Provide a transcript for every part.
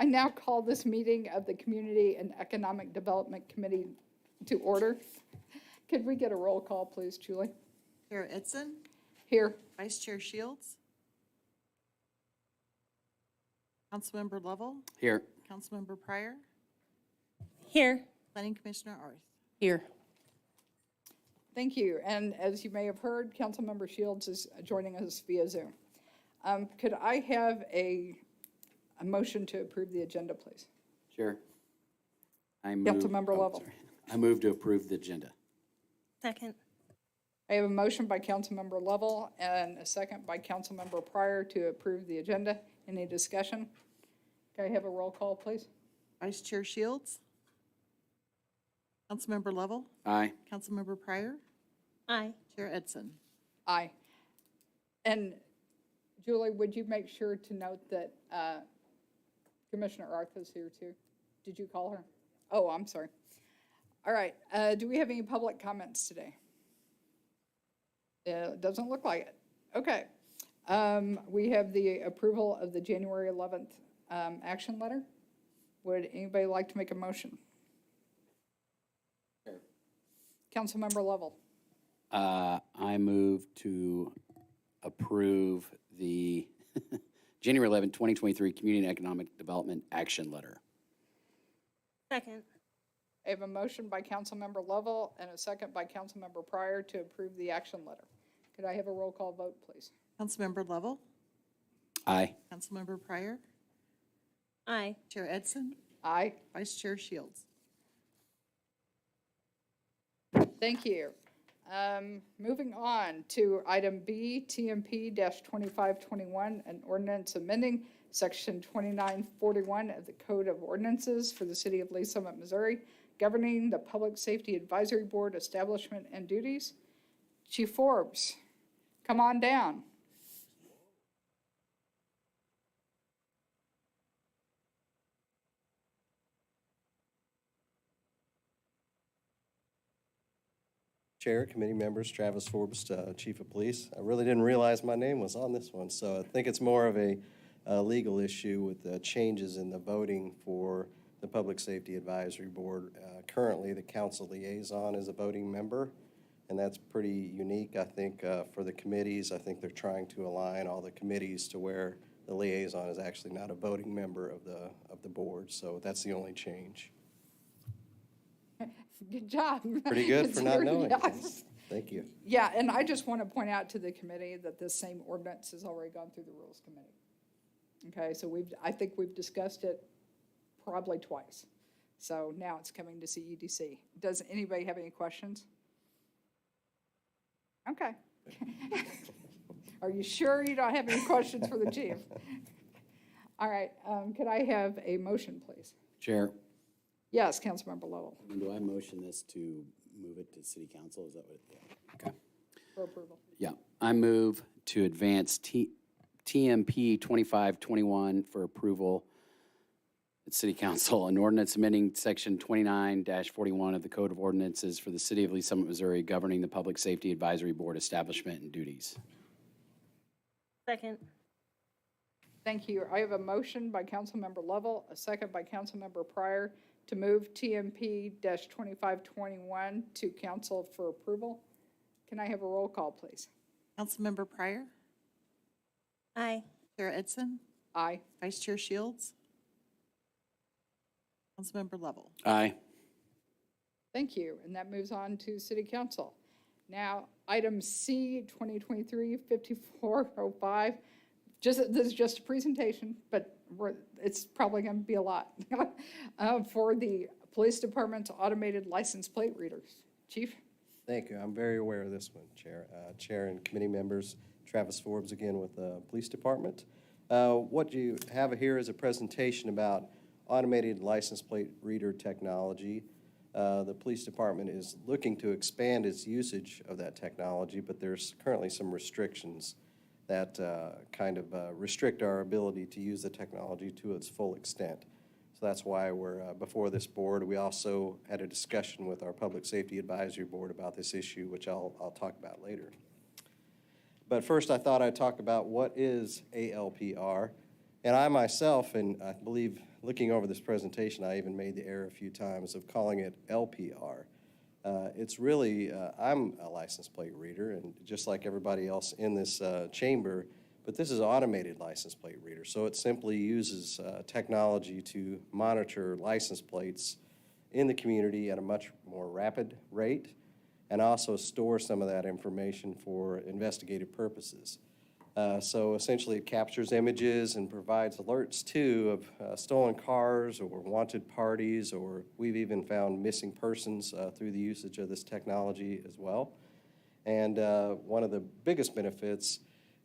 now call this meeting of the Community and Economic Development Committee to order. Could we get a roll call, please, Julie? Chair Edson, Here. Vice Chair Shields, Councilmember Lovell, Here. Councilmember Pryor, Here. Planning Commissioner Arth. Here. Thank you. And as you may have heard, Councilmember Shields is joining us via Zoom. Could I have a motion to approve the agenda, please? Sure. Councilmember Lovell. Sorry. I move to approve the agenda. Second. I have a motion by Councilmember Lovell and a second by Councilmember Pryor to approve the agenda. Any discussion? Can I have a roll call, please? Vice Chair Shields, Councilmember Lovell, Aye. Councilmember Pryor, Aye. Chair Edson. Aye. And Julie, would you make sure to note that Commissioner Arth is here too? Did you call her? Oh, I'm sorry. All right. Do we have any public comments today? It doesn't look like it. Okay. We have the approval of the January 11th action letter. Would anybody like to make a motion? Sure. Councilmember Lovell. I move to approve the January 11, 2023 Community and Economic Development Action Letter. Second. I have a motion by Councilmember Lovell and a second by Councilmember Pryor to approve the action letter. Could I have a roll call vote, please? Councilmember Lovell, Aye. Councilmember Pryor, Aye. Chair Edson, Aye. Vice Chair Shields. Thank you. Moving on to item B, TMP-2521, an ordinance amending Section 2941 of the Code of Ordinances for the City of Lee Summit, Missouri, governing the Public Safety Advisory Board establishment and duties. Chief Forbes, come on down. Chair, committee members, Travis Forbes, Chief of Police. I really didn't realize my name was on this one, so I think it's more of a legal issue with the changes in the voting for the Public Safety Advisory Board. Currently, the council liaison is a voting member, and that's pretty unique, I think, for the committees. I think they're trying to align all the committees to where the liaison is actually not a voting member of the board, so that's the only change. Good job. Pretty good for not knowing. Yeah. Thank you. Yeah, and I just want to point out to the committee that this same ordinance has already gone through the Rules Committee. Okay, so I think we've discussed it probably twice. So now it's coming to CEDC. Does anybody have any questions? Okay. Are you sure you don't have any questions for the chief? All right, could I have a motion, please? Chair, Yes, Councilmember Lowell, do I motion this to move it to City Council? Is that what it is? Okay. for approval. Yeah. I move to advance TMP 2521 for approval at City Council, an ordinance amending Section 29-41 of the Code of Ordinances for the City of Lee Summit, Missouri, governing the Public Safety Advisory Board establishment and duties. Second. Thank you. I have a motion by Councilmember Lovell, a second by Councilmember Pryor to move TMP-2521 to council for approval. Can I have a roll call, please? Councilmember Pryor, Aye. Chair Edson, Aye. Vice Chair Shields, Councilmember Lovell. Aye. Thank you. And that moves on to City Council. Now, item C, 2023-5405. This is just a presentation, but it's probably going to be a lot for the Police Department's automated license plate readers. Chief? Thank you. I'm very aware of this one, Chair. Chair and committee members, Travis Forbes again with the Police Department. What you have here is a presentation about automated license plate reader technology. The Police Department is looking to expand its usage of that technology, but there's currently some restrictions that kind of restrict our ability to use the technology to its full extent. So that's why we're before this board. We also had a discussion with our Public Safety Advisory Board about this issue, which I'll talk about later. But first, I thought I'd talk about what is ALPR. And I myself, and I believe looking over this presentation, I even made the error a few times of calling it LPR. It's really, I'm a license plate reader, and just like everybody else in this chamber, but this is automated license plate reader. So it simply uses technology to monitor license plates in the community at a much more rapid rate, and also store some of that information for investigative purposes. So essentially it captures images and provides alerts too of stolen cars or wanted parties, or we've even found missing persons through the usage of this technology as well. And one of the biggest benefits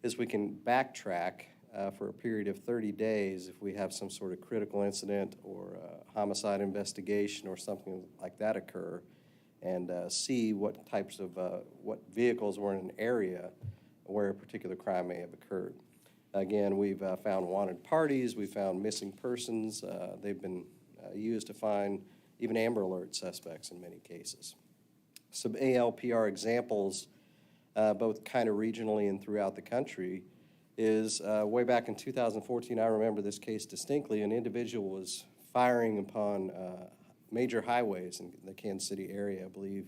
is we can backtrack for a period of 30 days if we have some sort of critical incident or homicide investigation or something like that occur, and see what types of, what vehicles were in an area where a particular crime may have occurred. Again, we've found wanted parties, we've found missing persons. They've been used to find even Amber Alert suspects in many cases. Some ALPR examples, both kind of regionally and throughout the country, is way back in 2014, I remember this case distinctly. An individual was firing upon major highways in the Kansas City area, I believe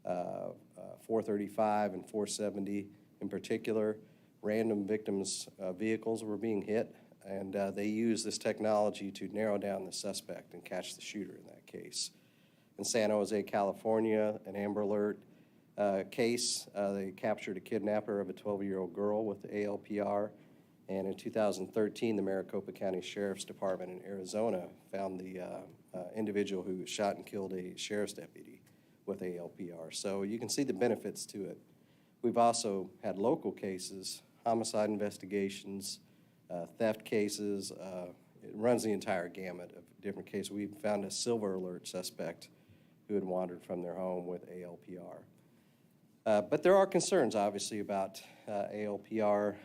435 and 470 in particular. Random victims' vehicles were being hit, and they used this technology to narrow down the suspect and catch the shooter in that case. In San Jose, California, an Amber Alert case, they captured a kidnapper of a 12-year-old girl with the ALPR. And in 2013, the Maricopa County Sheriff's Department in Arizona found the individual who shot and killed a sheriff's deputy with ALPR. So you can see the benefits to it. We've also had local cases, homicide investigations, theft cases. It runs the entire gamut of different cases. We found a Silver Alert suspect who had wandered from their home with ALPR. But there are concerns, obviously, about ALPR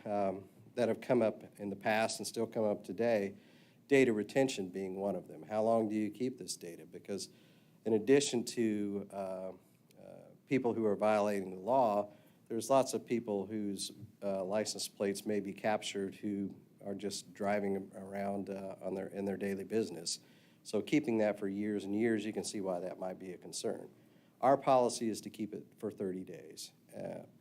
that have come up in the past and still come up today, data retention being one of them. How long do you keep this data? Because in addition to people who are violating the law, there's lots of people whose license plates may be captured who are just driving around in their daily business. So keeping that for years and years, you can see why that might be a concern. Our policy is to keep it for 30 days.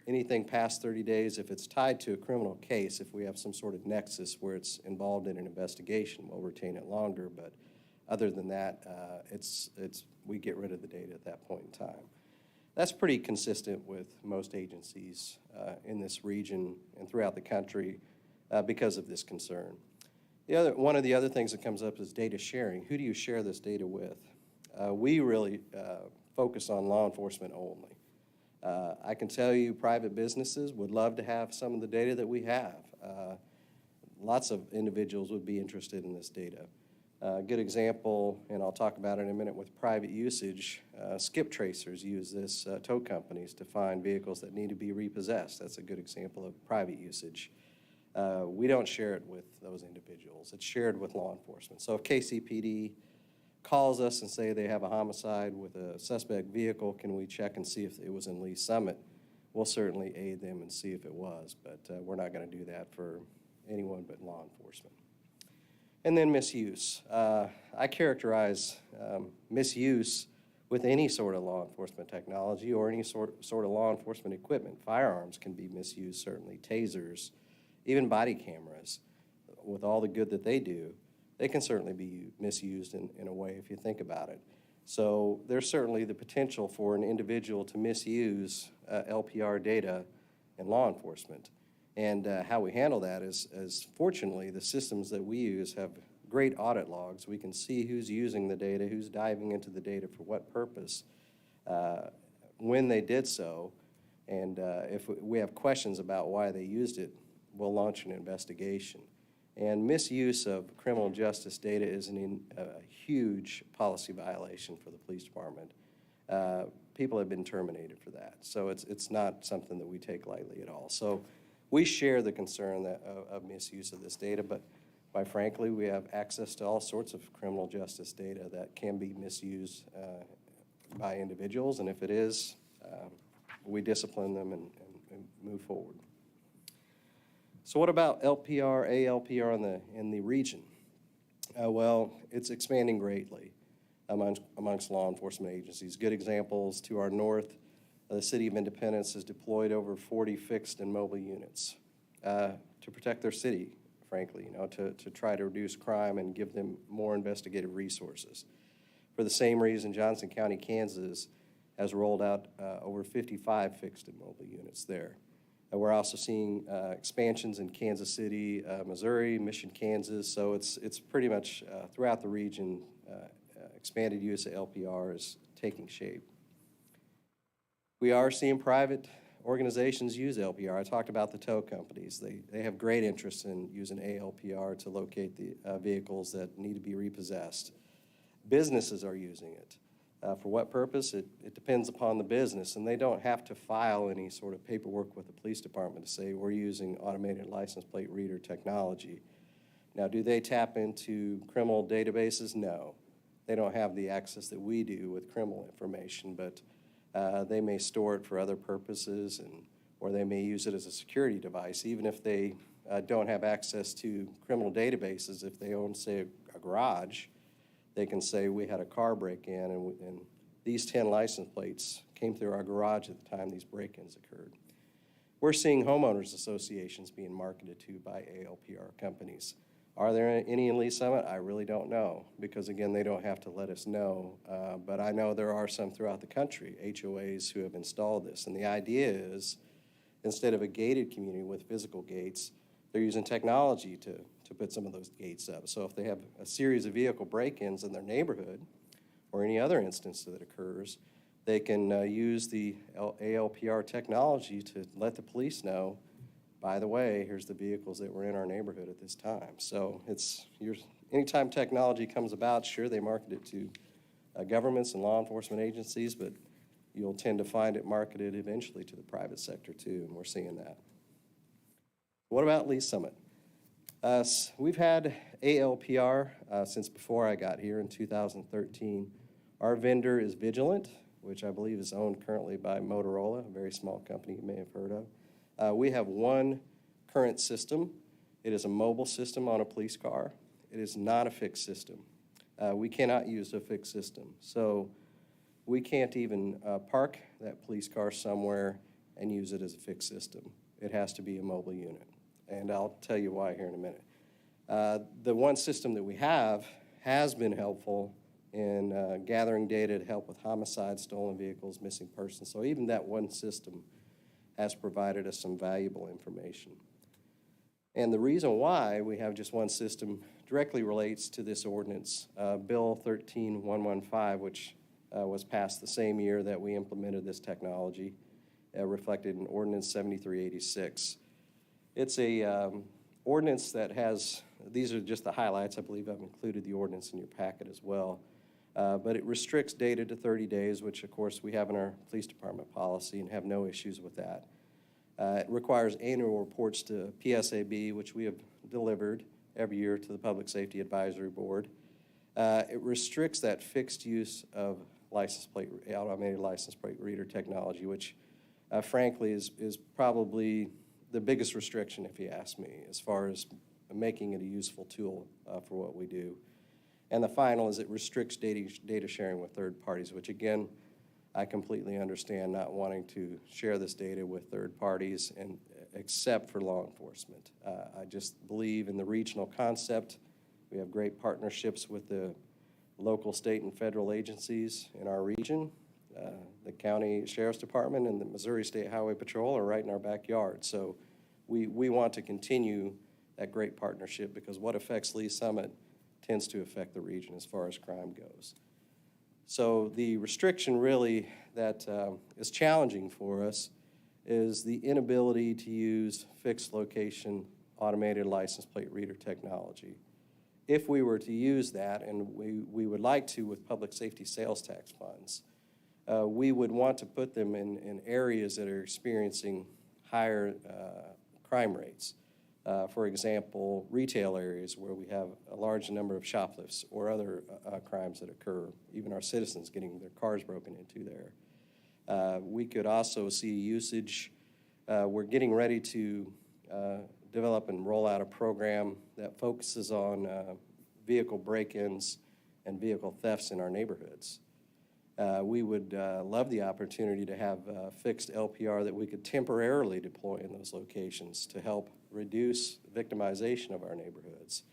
Anything past 30 days, if it's tied to a criminal case, if we have some sort of nexus where it's involved in an investigation, we'll retain it longer. But other than that, we get rid of the data at that point in time. That's pretty consistent with most agencies in this region and throughout the country because of this concern. One of the other things that comes up is data sharing. Who do you share this data with? We really focus on law enforcement only. I can tell you private businesses would love to have some of the data that we have. Lots of individuals would be interested in this data. A good example, and I'll talk about it in a minute, with private usage, skip tracers use this, tow companies, to find vehicles that need to be repossessed. That's a good example of private usage. We don't share it with those individuals. It's shared with law enforcement. So if KCPD calls us and say they have a homicide with a suspect vehicle, can we check and see if it was in Lee Summit? We'll certainly aid them and see if it was, but we're not going to do that for anyone but law enforcement. And then misuse. I characterize misuse with any sort of law enforcement technology or any sort of law enforcement equipment. Firearms can be misused, certainly. Tasers, even body cameras, with all the good that they do, they can certainly be misused in a way if you think about it. So there's certainly the potential for an individual to misuse LPR data in law enforcement. And how we handle that is fortunately, the systems that we use have great audit logs. We can see who's using the data, who's diving into the data for what purpose, when they did so, and if we have questions about why they used it, we'll launch an investigation. And misuse of criminal justice data is a huge policy violation for the police department. People have been terminated for that, so it's not something that we take lightly at all. So we share the concern of misuse of this data, but quite frankly, we have access to all sorts of criminal justice data that can be misused by individuals, and if it is, we discipline them and move forward. So what about LPR, ALPR in the region? Well, it's expanding greatly amongst law enforcement agencies. Good examples to our north, the City of Independence has deployed over 40 fixed and mobile units to protect their city, frankly, to try to reduce crime and give them more investigative resources. For the same reason, Johnson County, Kansas has rolled out over 55 fixed and mobile units there. We're also seeing expansions in Kansas City, Missouri, Mission, Kansas, so it's pretty much throughout the region, expanded use of LPR is taking shape. We are seeing private organizations use LPR. I talked about the tow companies. They have great interest in using ALPR to locate the vehicles that need to be repossessed. Businesses are using it. For what purpose? It depends upon the business, and they don't have to file any sort of paperwork with the police department to say we're using automated license plate reader technology. Now, do they tap into criminal databases? No. They don't have the access that we do with criminal information, but they may store it for other purposes, or they may use it as a security device. Even if they don't have access to criminal databases, if they own, say, a garage, they can say we had a car break-in and these 10 license plates came through our garage at the time these break-ins occurred. We're seeing homeowners associations being marketed to by ALPR companies. Are there any in Lee Summit? I really don't know because, again, they don't have to let us know. But I know there are some throughout the country, HOAs, who have installed this. And the idea is instead of a gated community with physical gates, they're using technology to put some of those gates up. So if they have a series of vehicle break-ins in their neighborhood or any other instance that occurs, they can use the ALPR technology to let the police know, by the way, here's the vehicles that were in our neighborhood at this time. So anytime technology comes about, sure, they market it to governments and law enforcement agencies, but you'll tend to find it marketed eventually to the private sector too, and we're seeing that. What about Lee Summit? We've had ALPR since before I got here in 2013. Our vendor is Vigilant, which I believe is owned currently by Motorola, a very small company you may have heard of. We have one current system. It is a mobile system on a police car. It is not a fixed system. We cannot use a fixed system. So we can't even park that police car somewhere and use it as a fixed system. It has to be a mobile unit. And I'll tell you why here in a minute. The one system that we have has been helpful in gathering data to help with homicides, stolen vehicles, missing persons. So even that one system has provided us some valuable information. And the reason why we have just one system directly relates to this ordinance, Bill 13115, which was passed the same year that we implemented this technology, reflected in Ordinance 7386. It's a ordinance that has, these are just the highlights. I believe I've included the ordinance in your packet as well. But it restricts data to 30 days, which of course we have in our police department policy and have no issues with that. It requires annual reports to PSAB, which we have delivered every year to the Public Safety Advisory Board. It restricts that fixed use of automated license plate reader technology, which frankly is probably the biggest restriction, if you ask me, as far as making it a useful tool for what we do. And the final is it restricts data sharing with third parties, which again, I completely understand not wanting to share this data with third parties and except for law enforcement. I just believe in the regional concept. We have great partnerships with the local, state, and federal agencies in our region. The county sheriff's department and the Missouri State Highway Patrol are right in our backyard. So we want to continue that great partnership because what affects Lee Summit tends to affect the region as far as crime goes. So the restriction really that is challenging for us is the inability to use fixed location automated license plate reader technology. If we were to use that, and we would like to with public safety sales tax funds, we would want to put them in areas that are experiencing higher crime rates. For example, retail areas where we have a large number of shoplifts or other crimes that occur, even our citizens getting their cars broken into there. We could also see usage. We're getting ready to develop and roll out a program that focuses on vehicle break-ins and vehicle thefts in our neighborhoods. We would love the opportunity to have fixed LPR that we could temporarily deploy in those locations to help reduce victimization of our neighborhoods.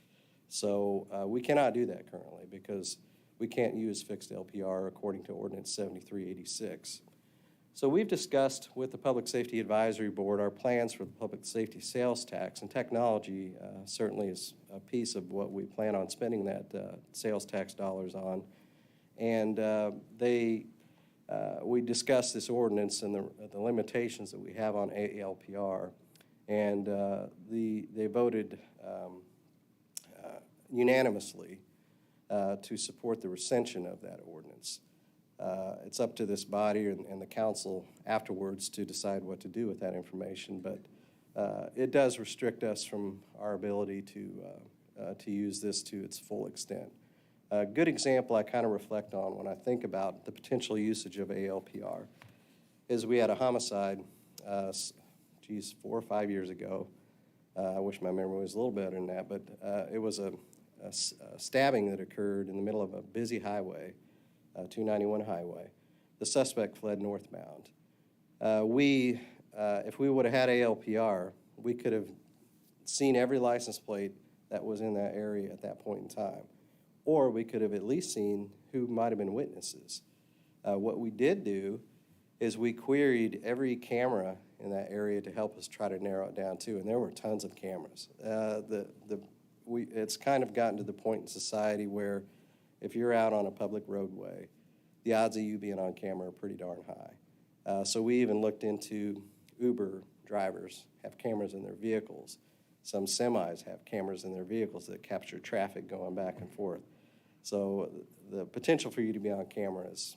So we cannot do that currently because we can't use fixed LPR according to Ordinance 7386. So we've discussed with the Public Safety Advisory Board our plans for the public safety sales tax, and technology certainly is a piece of what we plan on spending that sales tax dollars on. And we discussed this ordinance and the limitations that we have on ALPR, and they voted unanimously to support the recension of that ordinance. It's up to this body and the council afterwards to decide what to do with that information, but it does restrict us from our ability to use this to its full extent. A good example I kind of reflect on when I think about the potential usage of ALPR is we had a homicide, 4 or 5 years ago. I wish my memory was a little better than that, but it was a stabbing that occurred in the middle of a busy highway, 291 highway. The suspect fled northbound. If we would have had ALPR, we could have seen every license plate that was in that area at that point in time. Or we could have at least seen who might have been witnesses. What we did do is we queried every camera in that area to help us try to narrow it down too, and there were tons of cameras. It's kind of gotten to the point in society where if you're out on a public roadway, the odds of you being on camera are pretty darn high. So we even looked into Uber drivers have cameras in their vehicles. Some semis have cameras in their vehicles that capture traffic going back and forth. So the potential for you to be on camera is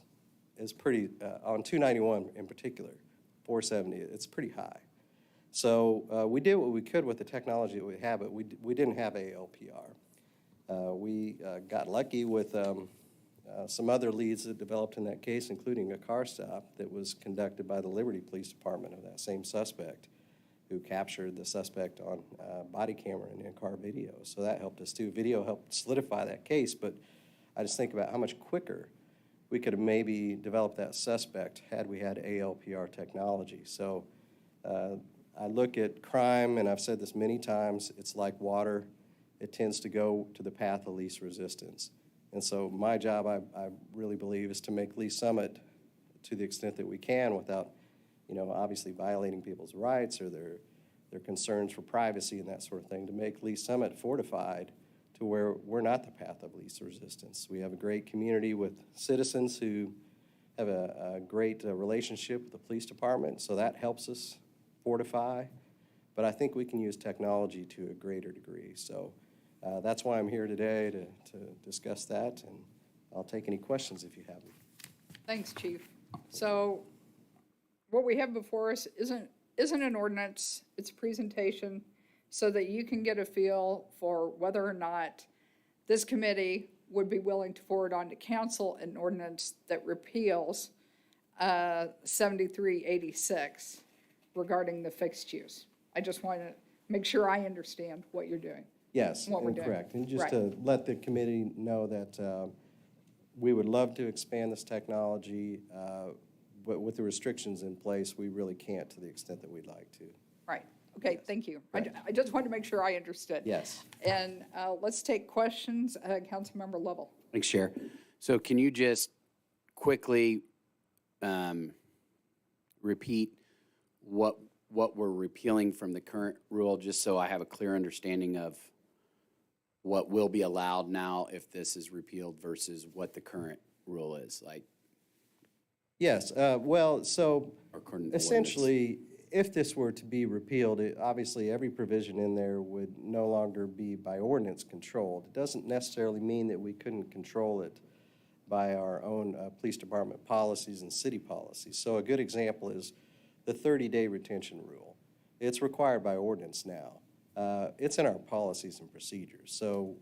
pretty, on 291 in particular, 470, it's pretty high. So we did what we could with the technology that we have, but we didn't have ALPR. We got lucky with some other leads that developed in that case, including a car stop that was conducted by the Liberty Police Department of that same suspect, who captured the suspect on body camera and in-car video. So that helped us too. Video helped solidify that case, but I just think about how much quicker we could have maybe developed that suspect had we had ALPR technology. So I look at crime, and I've said this many times, it's like water. It tends to go to the path of least resistance. And so my job, I really believe, is to make Lee Summit, to the extent that we can, without obviously violating people's rights or their concerns for privacy and that sort of thing, to make Lee Summit fortified to where we're not the path of least resistance. We have a great community with citizens who have a great relationship with the police department, so that helps us fortify. But I think we can use technology to a greater degree. So that's why I'm here today to discuss that, and I'll take any questions if you have them. Thanks, Chief. So what we have before us isn't an ordinance, it's a presentation so that you can get a feel for whether or not this committee would be willing to forward on to council an ordinance that repeals 7386 regarding the fixed use. I just want to make sure I understand what you're doing. Yes, What we're doing. correct. And just Right. to let the committee know that we would love to expand this technology, but with the restrictions in place, we really can't to the extent that we'd like to. Right. Okay, thank you. I just wanted to make sure I understood. Yes. And let's take questions. Councilmember Lovell. Thanks, Chair. So can you just quickly repeat what we're repealing from the current rule, just so I have a clear understanding of what will be allowed now if this is repealed versus what the current rule is, like? Yes, well, so According to the essentially, if this were to be repealed, obviously every provision in there would no longer be by ordinance controlled. It doesn't necessarily mean that we couldn't control it by our own police department policies and city policies. So a good example is the 30-day retention rule. It's required by ordinance now. It's in our policies and procedures. So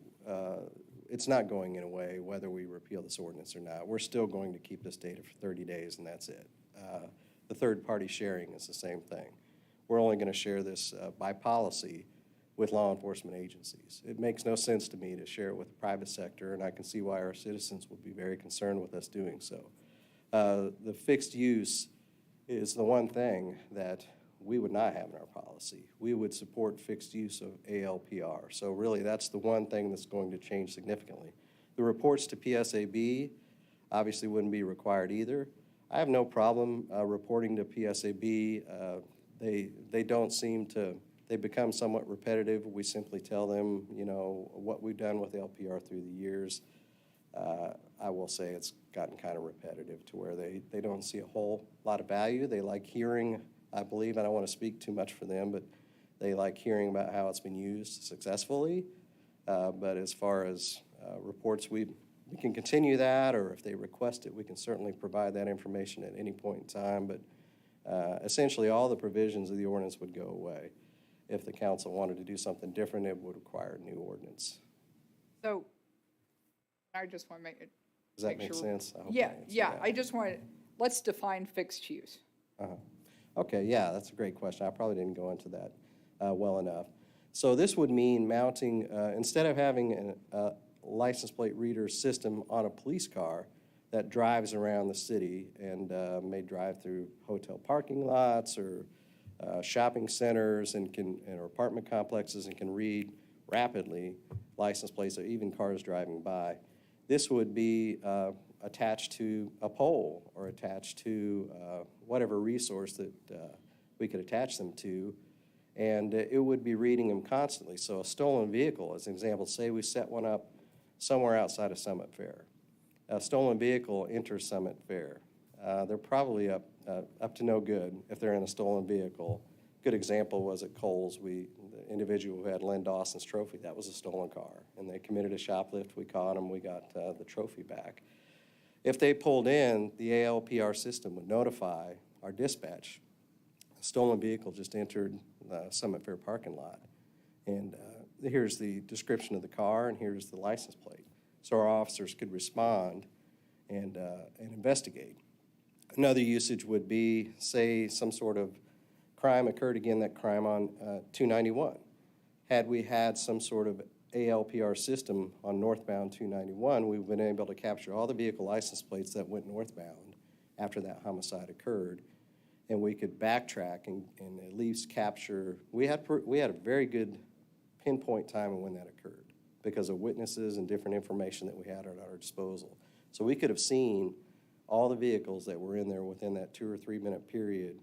it's not going away whether we repeal this ordinance or not. We're still going to keep this data for 30 days, and that's it. The third-party sharing is the same thing. We're only going to share this by policy with law enforcement agencies. It makes no sense to me to share it with the private sector, and I can see why our citizens would be very concerned with us doing so. The fixed use is the one thing that we would not have in our policy. We would support fixed use of ALPR. So really, that's the one thing that's going to change significantly. The reports to PSAB obviously wouldn't be required either. I have no problem reporting to PSAB. They don't seem to, they become somewhat repetitive. We simply tell them, you know, what we've done with LPR through the years. I will say it's gotten kind of repetitive to where they don't see a whole lot of value. They like hearing, I believe, and I don't want to speak too much for them, but they like hearing about how it's been used successfully. But as far as reports, we can continue that, or if they request it, we can certainly provide that information at any point in time. But essentially, all the provisions of the ordinance would go away. If the council wanted to do something different, it would require a new ordinance. So I just want to make it. Does that make sure- sense? I hope I Yeah, answered yeah, that. I just want to, let's define fixed use. Okay, yeah, that's a great question. I probably didn't go into that well enough. So this would mean mounting, instead of having a license plate reader system on a police car that drives around the city and may drive through hotel parking lots or shopping centers and or apartment complexes and can read rapidly license plates or even cars driving by. This would be attached to a pole or attached to whatever resource that we could attach them to, and it would be reading them constantly. So a stolen vehicle, as an example, say we set one up somewhere outside of Summit Fair. A stolen vehicle enters Summit Fair. They're probably up to no good if they're in a stolen vehicle. Good example was at Kohl's. The individual who had Len Dawson's trophy, that was a stolen car, and they committed a shoplift. We caught them. We got the trophy back. If they pulled in, the ALPR system would notify our dispatch. A stolen vehicle just entered the Summit Fair parking lot, and here's the description of the car, and here's the license plate. So our officers could respond and investigate. Another usage would be, say, some sort of crime occurred, again, that crime on 291. Had we had some sort of ALPR system on northbound 291, we've been able to capture all the vehicle license plates that went northbound after that homicide occurred, and we could backtrack and at least capture. We had a very good pinpoint time of when that occurred because of witnesses and different information that we had at our disposal. So we could have seen all the vehicles that were in there within that 2 or 3 minute period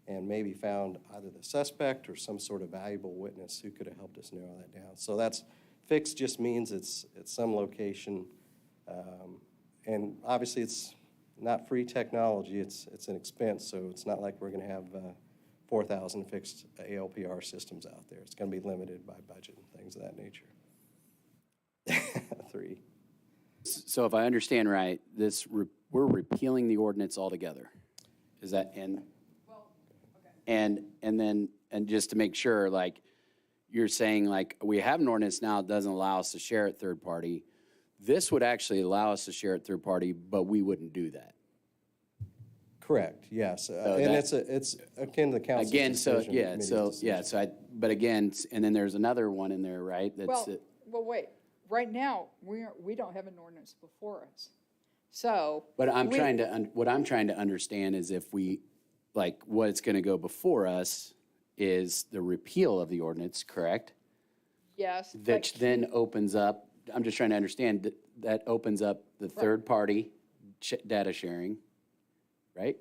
and maybe found either the suspect or some sort of valuable witness who could have helped us narrow that down. So that's fixed, just means it's some location. And obviously it's not free technology, it's an expense, so it's not like we're gonna have 4,000 fixed ALPR systems out there. It's gonna be limited by budget and things of that nature. 3. So if I understand right, we're repealing the ordinance altogether. Is that, and just to make sure, like, you're saying, like, we have an ordinance now that doesn't allow us to share it third party. This would actually allow us to share it third party, but we wouldn't do that. Correct, yes. And it's akin to the council's Again, so, decision, yeah, committee's so, decision. yeah, so but again, and then there's another one in there, right? That's Well, wait, right now, we don't have an ordinance before us. So. But what I'm trying to understand is if we, like, what's going to go before us is the repeal of the ordinance, correct? Yes. Which then opens up, I'm just trying to understand, that opens up the third-party data sharing, right?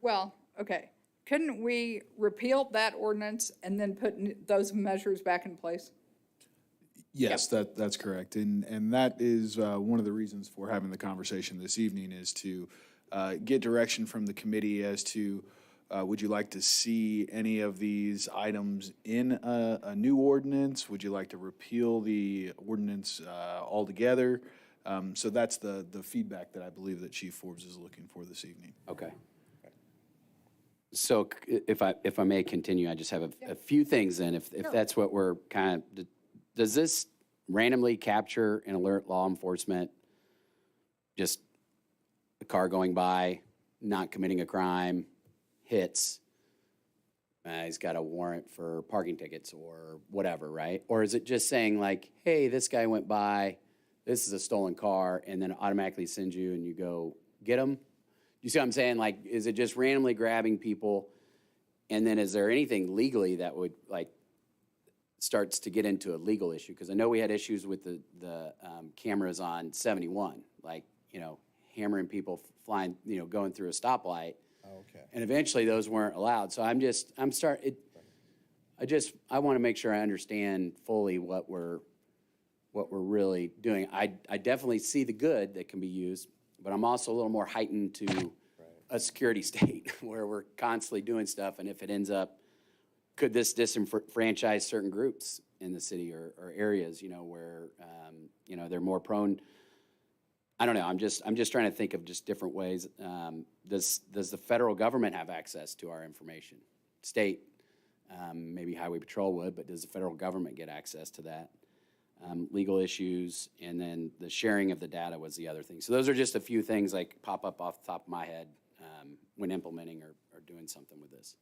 Well, okay. Couldn't we repeal that ordinance and then put those measures back in place? Yes, that's correct. And that is one of the reasons for having the conversation this evening is to get direction from the committee as to would you like to see any of these items in a new ordinance? Would you like to repeal the ordinance altogether? So that's the feedback that I believe that Chief Forbes is looking for this evening. Okay. So if I may continue, I just have a few things then, if that's what we're kind of, does this randomly capture and alert law enforcement, just a car going by, not committing a crime, hits, he's got a warrant for parking tickets or whatever, right? Or is it just saying like, hey, this guy went by, this is a stolen car, and then automatically sends you and you go get him? You see what I'm saying? Like, is it just randomly grabbing people? And then is there anything legally that would like starts to get into a legal issue? Because I know we had issues with the cameras on 71, like, hammering people flying, going through a stoplight. Okay. And eventually those weren't allowed. So I want to make sure I understand fully what we're really doing. I definitely see the good that can be used, but I'm also a little more heightened to a security state where we're constantly doing stuff. And if it ends up, could this disenfranchise certain groups in the city or areas, where, they're more prone? I don't know. I'm just trying to think of just different ways. Does the federal government have access to our information? State, maybe Highway Patrol would, but does the federal government get access to that? Legal issues, and then the sharing of the data was the other thing. So those are just a few things like pop up off the top of my head when implementing or doing something with this.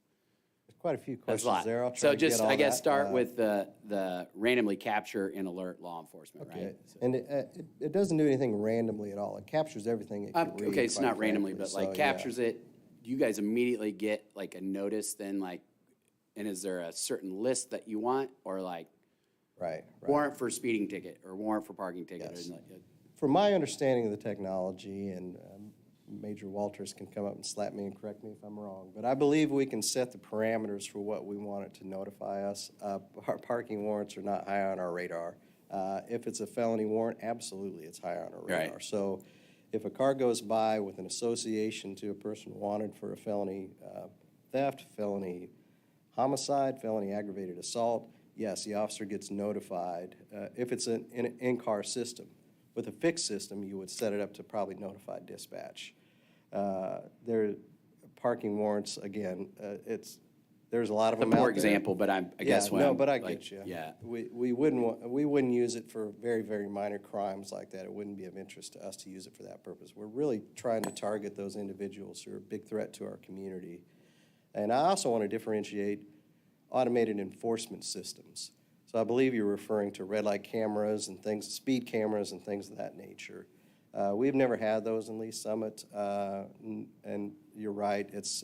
There's quite a few That's a questions lot. there. I'll try So to get just, all I guess, that. start with the randomly capture and alert law enforcement, Okay, right? So- and it doesn't do anything randomly at all. It captures everything it can read. Okay, it's quite not randomly, frankly. but like So, yeah. captures it. Do you guys immediately get like a notice then, like, and is there a certain list that you want, or like Right. warrant for speeding ticket or warrant for parking ticket? Yes. Or like, From my understanding of the technology, and Major Walters can come up and slap me and correct me if I'm wrong, but I believe we can set the parameters for what we want it to notify us. Our parking warrants are not high on our radar. If it's a felony warrant, absolutely, it's high on our radar. Right. So if a car goes by with an association to a person wanted for a felony theft, felony homicide, felony aggravated assault, yes, the officer gets notified. If it's an in-car system. With a fixed system, you would set it up to probably notify dispatch. There, parking warrants, again, there's a lot of a them out poor there. example, but I guess Yeah, what no, I'm, but I like, get you. Yeah. We wouldn't use it for very, very minor crimes like that. It wouldn't be of interest to us to use it for that purpose. We're really trying to target those individuals who are a big threat to our community. And I also want to differentiate automated enforcement systems. So I believe you're referring to red light cameras and things, speed cameras and things of that nature. We've never had those in Lee Summit, and you're right, it's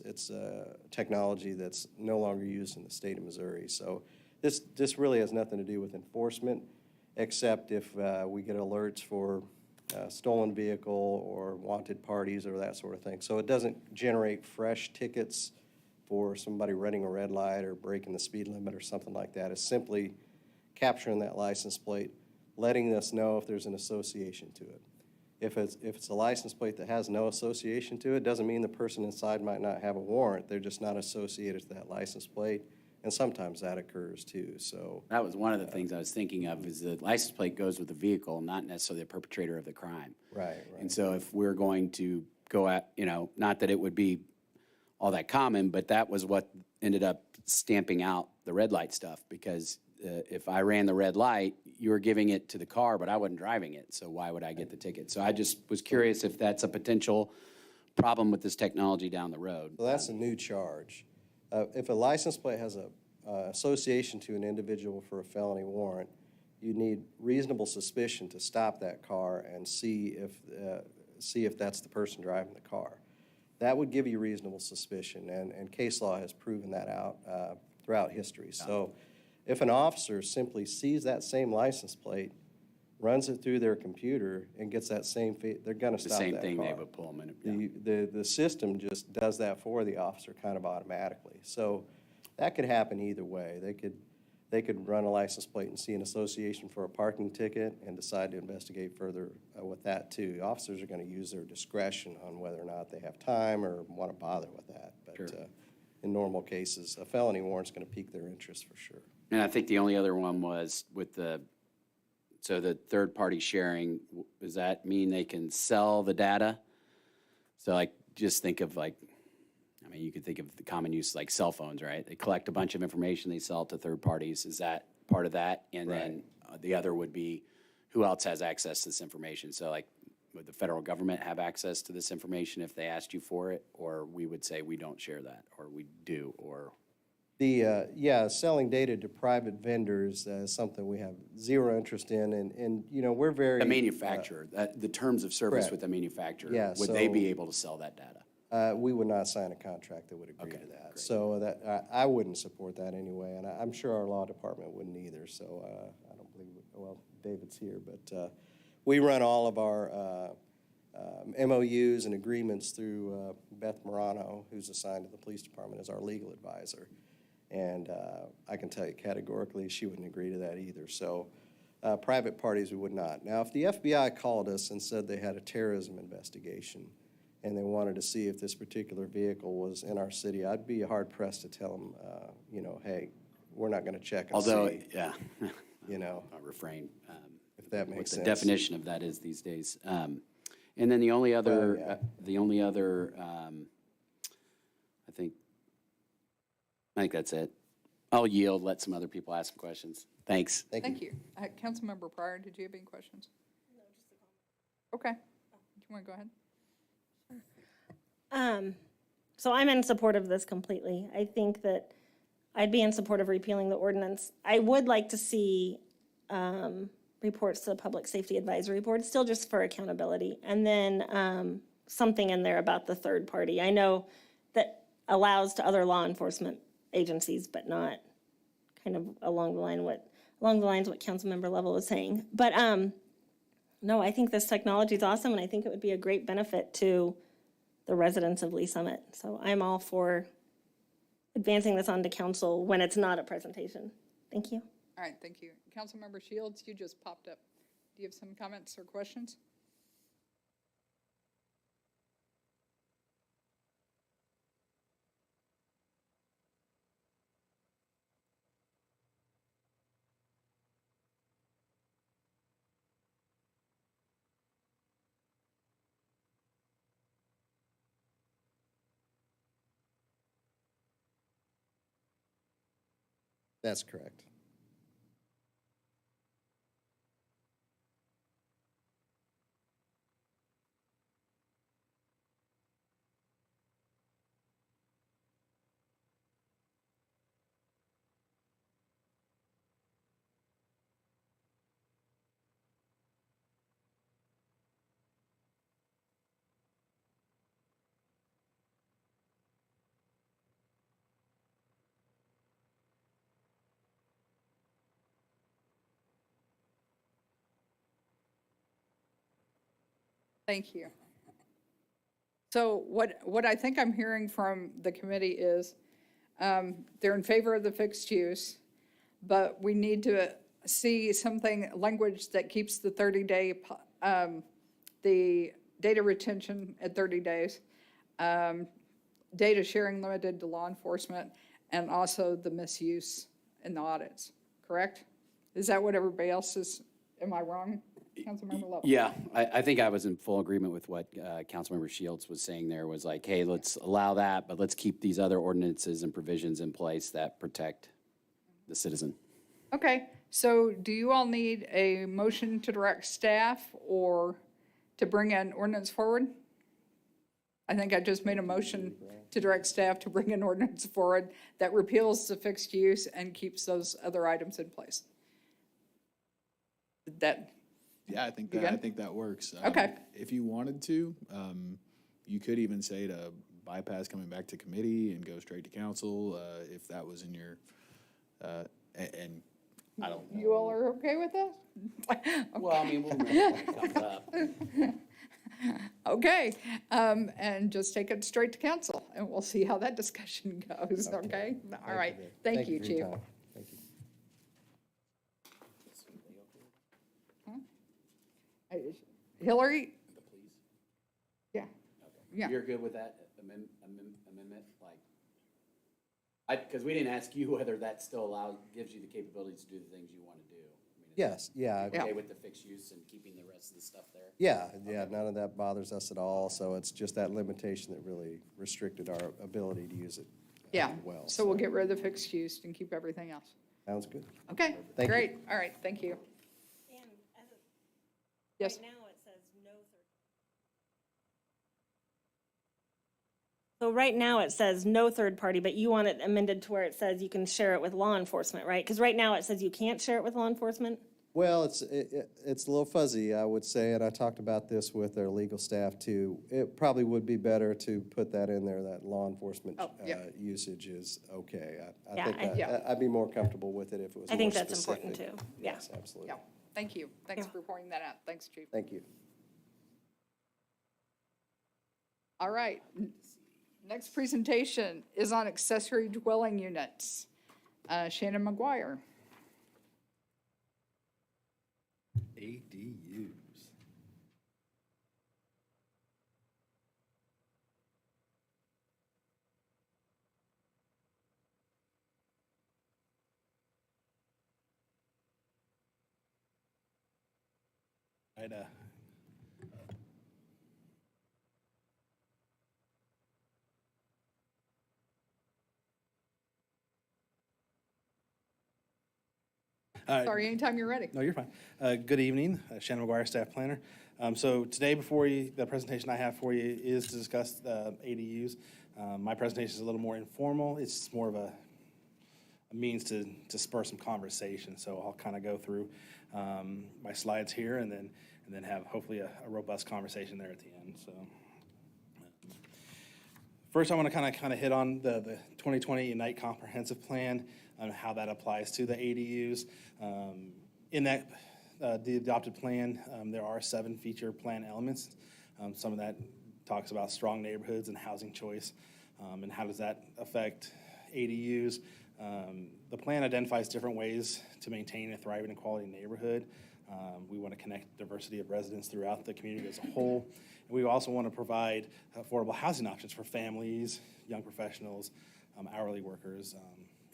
technology that's no longer used in the state of Missouri. So this really has nothing to do with enforcement, except if we get alerts for stolen vehicle or wanted parties or that sort of thing. So it doesn't generate fresh tickets for somebody running a red light or breaking the speed limit or something like that. It's simply capturing that license plate, letting us know if there's an association to it. If it's a license plate that has no association to it, doesn't mean the person inside might not have a warrant. They're just not associated to that license plate, and sometimes that occurs too. So That was one of the things I was thinking of, is the license plate goes with the vehicle, not necessarily the perpetrator of the crime. right. And so if we're going to go at, not that it would be all that common, but that was what ended up stamping out the red light stuff, because if I ran the red light, you were giving it to the car, but I wasn't driving it, so why would I get the ticket? So I just was curious if that's a potential problem with this technology down the road. So that's a new charge. If a license plate has a association to an individual for a felony warrant, you need reasonable suspicion to stop that car and see if that's the person driving the car. That would give you reasonable suspicion, and case law has proven that out throughout history. So if an officer simply sees that same license plate, runs it through their computer, and gets that same they're going to The stop that same thing, car. they would pull them in. Yeah. The system just does that for the officer kind of automatically. So that could happen either way. They could run a license plate and see an association for a parking ticket and decide to investigate further with that too. Officers are going to use their discretion on whether or not they have time or want to bother with that. But Sure. In normal cases, a felony warrant's going to pique their interest for sure. And I think the only other one was with the third-party sharing, does that mean they can sell the data? So like, just think of like, I mean, you could think of the common use like cell phones, right? They collect a bunch of information, they sell it to third parties. Is that part of that? And then the other would be, who else has access to this information? So like, would the federal government have access to this information if they asked you for it? Or we would say we don't share that, or we do, or? Yeah, selling data to private vendors is something we have zero interest in, and, you know, we're very. The manufacturer, the terms of service correct. with the manufacturer, Yeah, would they be so- able to sell that data? We would not sign a contract that would agree Okay, to that. great. So that, I wouldn't support that anyway, and I'm sure our law department wouldn't either, so I don't believe, well, David's here, but we run all of our MOUs and agreements through Beth Morano, who's assigned to the police department as our legal advisor. And I can tell you categorically, she wouldn't agree to that either. So private parties, we would not. Now, if the FBI called us and said they had a terrorism investigation and they wanted to see if this particular vehicle was in our city, I'd be hard-pressed to tell them, you know, hey, we're not going to check and Although, see, yeah, you know, I'll refrain. if that What makes the sense. definition of that is these days. And then the only other, I think that's it. I'll yield, let some other people ask some questions. Thanks. Thank you. Councilmember Pryor, did you have any questions? No, just a comment. Okay. Do you want to go ahead? So I'm in support of this completely. I think that I'd be in support of repealing the ordinance. I would like to see reports to the Public Safety Advisory Board, still just for accountability. And then something in there about the third party. I know that allows to other law enforcement agencies, but not kind of along the lines what Councilmember Lovell was saying. But no, I think this technology is awesome, and I think it would be a great benefit to the residents of Lee Summit. So I'm all for advancing this on to council when it's not a presentation. Thank you. All right, thank you. Councilmember Shields, you just popped up. Do you have some comments or questions? That's correct. Thank you. So what I think I'm hearing from the committee is they're in favor of the fixed use, but we need to see something, language that keeps the 30-day, the data retention at 30 days, data sharing limited to law enforcement, and also the misuse in the audits, correct? Is that what everybody else is, am I wrong, Councilmember Lovell? Yeah, I think I was in full agreement with what Councilmember Shields was saying there, was like, hey, let's allow that, but let's keep these other ordinances and provisions in place that protect the citizen. Okay, so do you all need a motion to direct staff or to bring an ordinance forward? I think I just made a motion to direct staff to bring an ordinance forward that repeals the fixed use and keeps those other items in place. That, Yeah, I think You that, I good? think that works. Okay. If you wanted to, you could even say to bypass coming back to committee and go straight to council, if that was in your, and I don't know. you all are okay with that? Well, I mean, we'll know when it comes up. Okay, and just take it straight to council, and we'll see how that discussion goes, okay? All right, thank you, for your Chief. time. Thank you. Hillary? Yeah, yeah. You're good with that amendment, like, because we didn't ask you whether that still allows, gives you the capabilities to do the things you want to do. I mean, Yes, yeah, okay with the fixed use and keeping the rest of the stuff there? yeah, none of that bothers us at all, so it's just that limitation that really restricted our ability to use it Yeah, well. so we'll get rid of the fixed use and keep everything else. Sounds good. Okay, Thank you. great, all right, thank you. And as of Yes, right now, it says no third. So right now it says no third party, but you want it amended to where it says you can share it with law enforcement, right? Because right now it says you can't share it with law enforcement. Well, it's a little fuzzy, I would say, and I talked about this with our legal staff too. It probably would be better to put that in there, that law enforcement Oh, yeah. usage is okay. I Yeah, think Yeah. I'd be more comfortable with it if it was I think more that's important specific. too. Yeah. Yes, absolutely. Yeah, thank you. Thanks Yeah. for pointing that out. Thanks, Chief. Thank you. All right. Next presentation is on accessory dwelling units. Shannon McGuire. ADUs. I'd, Sorry, anytime you're ready. No, you're fine. Good evening, Shannon McGuire, staff planner. So today before you, the presentation I have for you is to discuss ADUs. My presentation is a little more informal. It's more of a means to spur some conversation. So I'll kind of go through my slides here and then have hopefully a robust conversation there at the end. So first, I want to kind of hit on the 2020 Unite Comprehensive Plan and how that applies to the ADUs. In that, the adopted plan, there are 7 feature plan elements. Some of that talks about strong neighborhoods and housing choice, and how does that affect ADUs. The plan identifies different ways to maintain a thriving and quality neighborhood. We want to connect diversity of residents throughout the community as a whole. And we also want to provide affordable housing options for families, young professionals, hourly workers,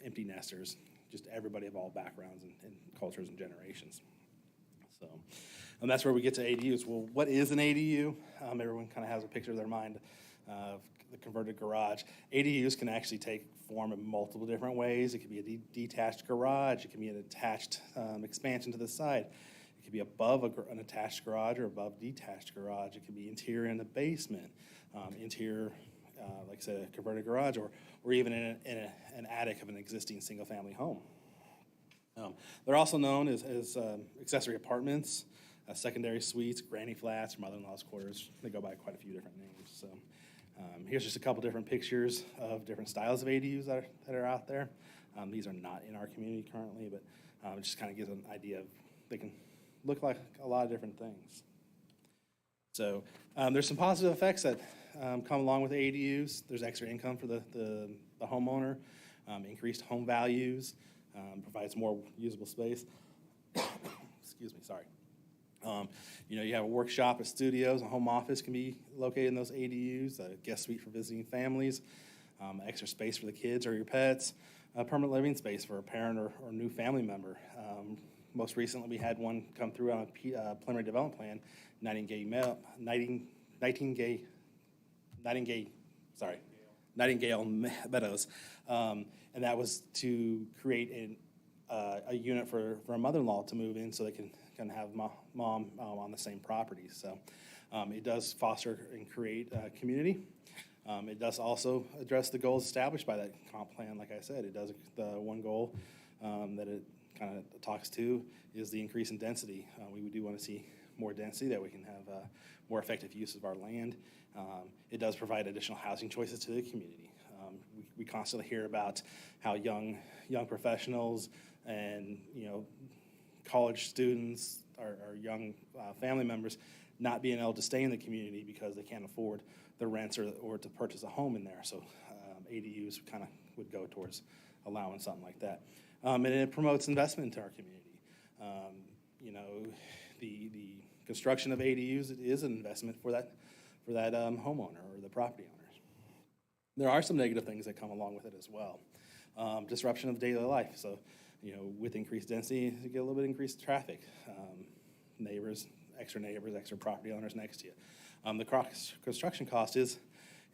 empty nesters, just everybody of all backgrounds and cultures and generations. So, and that's where we get to ADUs. Well, what is an ADU? Everyone kind of has a picture of their mind of the converted garage. ADUs can actually take form in multiple different ways. It could be a detached garage. It can be an attached expansion to the side. It could be above an attached garage or above detached garage. It could be interior in the basement, interior, like I said, a converted garage, or even in an attic of an existing single-family home. They're also known as accessory apartments, secondary suites, granny flats, mother-in-law's quarters. They go by quite a few different names. So here's just a couple different pictures of different styles of ADUs that are out there. These are not in our community currently, but it just kind of gives an idea of they can look like a lot of different things. So there's some positive effects that come along with ADUs. There's extra income for the homeowner, increased home values, provides more usable space. Excuse me, sorry. You have a workshop, a studios, a home office can be located in those ADUs, a guest suite for visiting families, extra space for the kids or your pets, a permanent living space for a parent or new family member. Most recently, we had one come through on a preliminary development plan, Nightingale Meadows, and that was to create a unit for a mother-in-law to move in so they can have mom on the same property. So it does foster and create a community. It does also address the goals established by that comp plan. Like I said, it does the one goal that it kind of talks to is the increase in density. We do want to see more density, that we can have more effective use of our land. It does provide additional housing choices to the community. We constantly hear about how young professionals and college students or young family members not being able to stay in the community because they can't afford the rents or to purchase a home in there. So ADUs kind of would go towards allowing something like that. And it promotes investment into our community. The construction of ADUs is an investment for that homeowner or the property owners. There are some negative things that come along with it as well. Disruption of daily life. So, with increased density, you get a little bit increased traffic. Extra property owners next to you. The construction cost is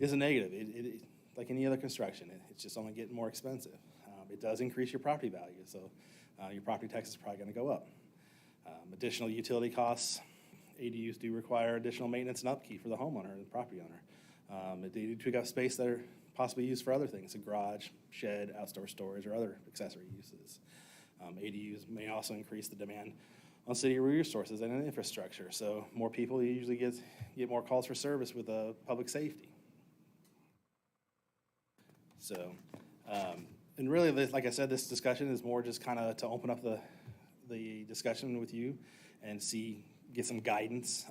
a negative. It like any other construction, it's just only getting more expensive. It does increase your property value, so your property tax is probably going to go up. Additional utility costs. ADUs do require additional maintenance and upkeep for the homeowner and the property owner. They do take up space that are possibly used for other things, a garage, shed, outdoor storage, or other accessory uses. ADUs may also increase the demand on city resources and infrastructure, so more people usually get more calls for service with public safety. So, and really, like I said, this discussion is more just kind of to open up the discussion with you and get some guidance.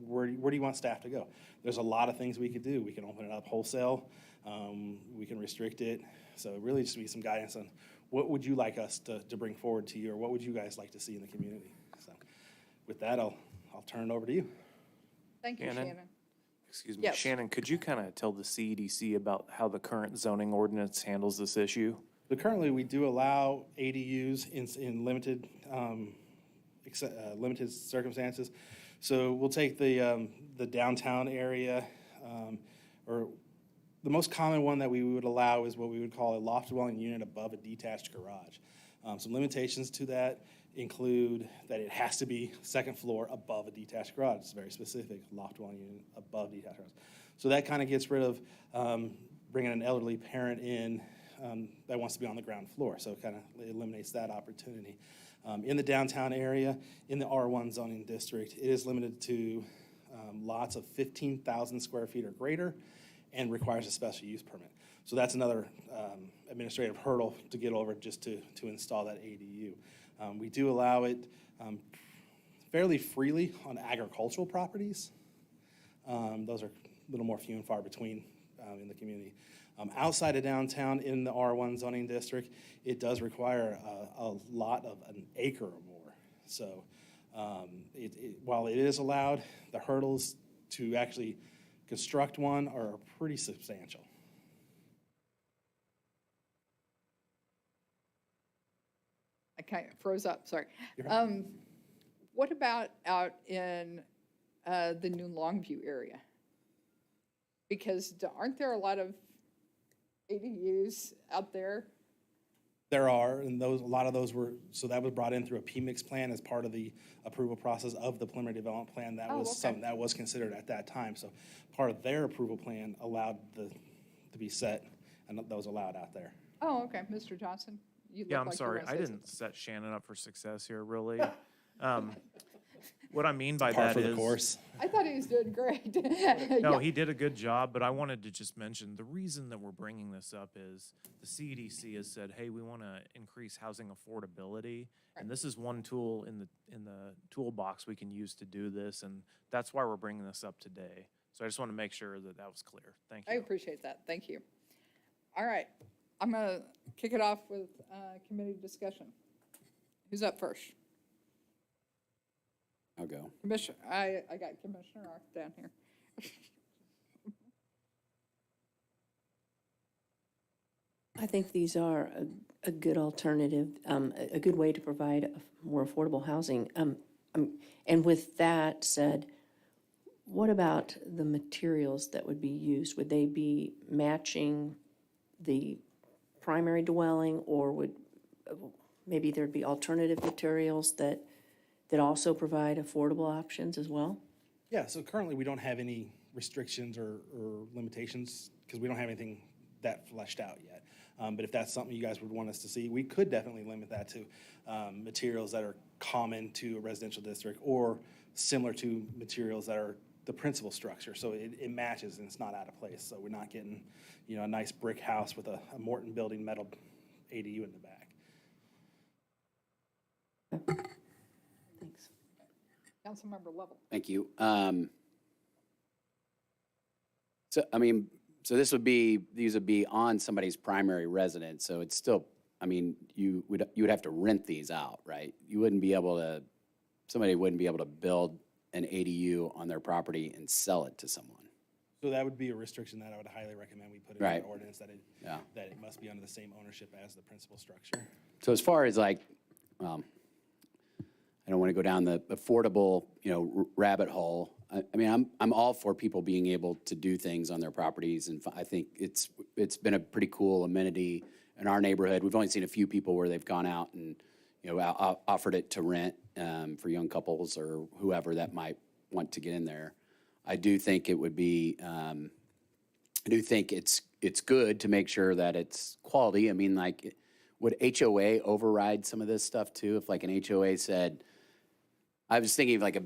Where do you want staff to go? There's a lot of things we could do. We can open it up wholesale. We can restrict it. So really just need some guidance on what would you like us to bring forward to you, or what would you guys like to see in the community? So with that, I'll turn it over to you. Thank you, Shannon? Shannon. Excuse me, Yes. Shannon, could you kind of tell the CEDC about how the current zoning ordinance handles this issue? So currently, we do allow ADUs in limited, limited circumstances. So we'll take the downtown area, or the most common one that we would allow is what we would call a loft dwelling unit above a detached garage. Some limitations to that include that it has to be second floor above a detached garage. It's very specific, loft dwelling unit above detached garage. So that kind of gets rid of bringing an elderly parent in that wants to be on the ground floor. So it kind of eliminates that opportunity. In the downtown area, in the R1 zoning district, it is limited to lots of 15,000 square feet or greater and requires a special use permit. So that's another administrative hurdle to get over just to install that ADU. We do allow it fairly freely on agricultural properties. Those are a little more few and far between in the community. Outside of downtown in the R1 zoning district, it does require a lot of an acre or more. So while it is allowed, the hurdles to actually construct one are pretty substantial. I kind of froze up, sorry. You're right. What about out in the new Longview area? Because aren't there a lot of ADUs out there? There are, and a lot of those were, so that was brought in through a PMIX plan as part of the approval process of the preliminary development plan. That was okay. something that was considered at that time. So part of their approval plan allowed to be set, and that was allowed out there. Oh, okay, Mr. Johnson? You look Yeah, I'm like you sorry, wanna I say didn't set Shannon up for success here, really. What I mean by Par that for the is, course. something. I thought he was doing great. no, Yeah. he did a good job, but I wanted to just mention, the reason that we're bringing this up is the CEDC has said, hey, we want to increase housing affordability. And this is one tool in the toolbox we can use to do this, and that's why we're bringing this up today. So I just want to make sure that that was clear. Thank I you. appreciate that, thank you. All right, I'm gonna kick it off with committee discussion. Who's up first? I'll go. Commissioner, I got Commissioner Arth down here. I think these are a good alternative, a good way to provide more affordable housing. And with that said, what about the materials that would be used? Would they be matching the primary dwelling, or would maybe there'd be alternative materials that also provide affordable options as well? Yeah, so currently we don't have any restrictions or limitations because we don't have anything that fleshed out yet. But if that's something you guys would want us to see, we could definitely limit that to materials that are common to a residential district or similar to materials that are the principal structure. So it matches and it's not out of place. So we're not getting, a nice brick house with a Morton building metal ADU in the back. Thanks. Councilmember Lovell. Thank you. So these would be on somebody's primary residence, so it's still, you would have to rent these out, right? Somebody wouldn't be able to build an ADU on their property and sell it to someone. So that would be a restriction that I would highly recommend we put in Right. our ordinance, that it must be under the same ownership as the principal structure. So as far as I don't want to go down the affordable, rabbit hole. I'm all for people being able to do things on their properties, and I think it's been a pretty cool amenity in our neighborhood. We've only seen a few people where they've gone out and offered it to rent for young couples or whoever that might want to get in there. I do think it would be I do think it's good to make sure that it's quality. I mean, like, would HOA override some of this stuff too? If like an HOA said, I was thinking of like a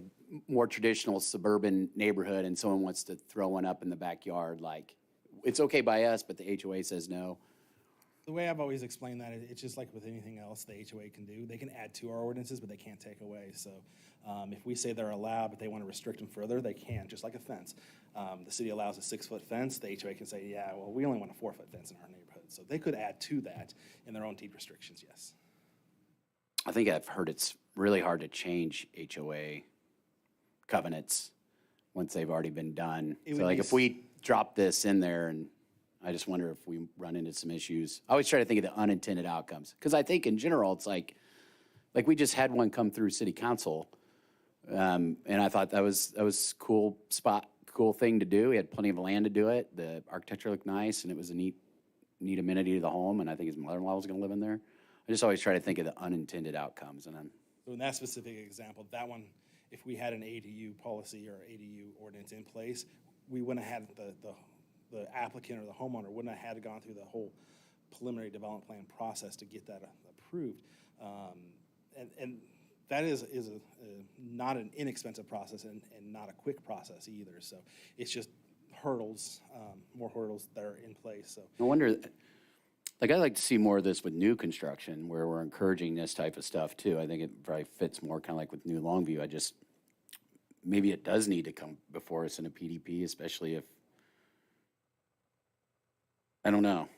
more traditional suburban neighborhood and someone wants to throw one up in the backyard, like, it's okay by us, but the HOA says no. The way I've always explained that, it's just like with anything else the HOA can do. They can add to our ordinances, but they can't take away. So if we say they're allowed, but they want to restrict them further, they can, just like a fence. The city allows a 6-foot fence. The HOA can say, yeah, well, we only want a 4-foot fence in our neighborhood. So they could add to that in their own deed restrictions, yes. I think I've heard it's really hard to change HOA covenants once they've already been done. It So would like be if we drop this in there, and I just wonder if we run into some issues. I always try to think of the unintended outcomes, because I think in general, it's like we just had one come through city council, and I thought that was cool thing to do. He had plenty of land to do it. The architecture looked nice, and it was a neat amenity to the home, and I think his mother-in-law was gonna live in there. I just always try to think of the unintended outcomes, and So in that specific example, that one, if we had an ADU policy or ADU ordinance in place, we wouldn't have had the applicant or the homeowner wouldn't have had to gone through the whole preliminary development plan process to get that approved. And that is not an inexpensive process and not a quick process either. So it's just hurdles, more hurdles that are in place. So I wonder, like, I'd like to see more of this with new construction, where we're encouraging this type of stuff too. I think it probably fits more kind of like with New Longview. Maybe it does need to come before us in a PDP, especially if, I don't know.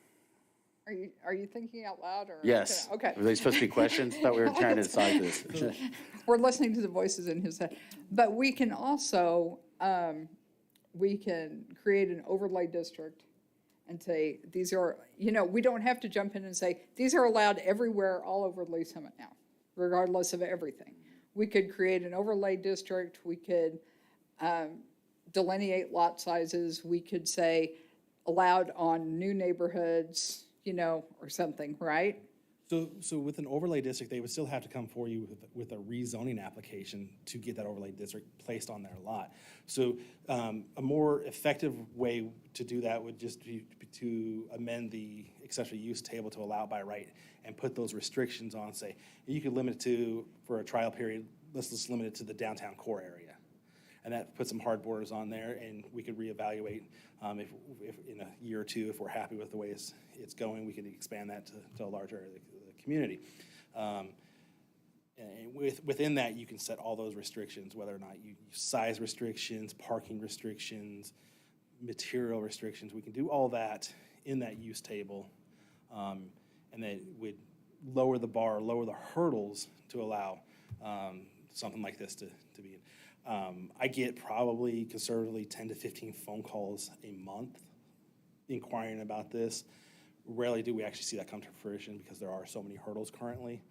Are you thinking out loud or? Yes. Okay. Were they supposed to be questions? Thought we were trying to decide this. We're listening to the voices in his head. But we can also, we can create an overlay district and say, these are, we don't have to jump in and say, these are allowed everywhere all over Lee Summit now, regardless of everything. We could create an overlay district. We could delineate lot sizes. We could say allowed on new neighborhoods, or something, right? So with an overlay district, they would still have to come for you with a rezoning application to get that overlay district placed on their lot. So a more effective way to do that would just be to amend the accessory use table to allow by right and put those restrictions on, say, you could limit it to, for a trial period, let's just limit it to the downtown core area. And that puts some hard borders on there, and we could reevaluate if in a year or two, if we're happy with the way it's going, we could expand that to a larger area of the community. And within that, you can set all those restrictions, whether or not you size restrictions, parking restrictions, material restrictions. We can do all that in that use table, and that would lower the bar, lower the hurdles to allow something like this to be in. I get probably conservatively 10 to 15 phone calls a month inquiring about this. Rarely do we actually see that come to fruition because there are so many hurdles currently.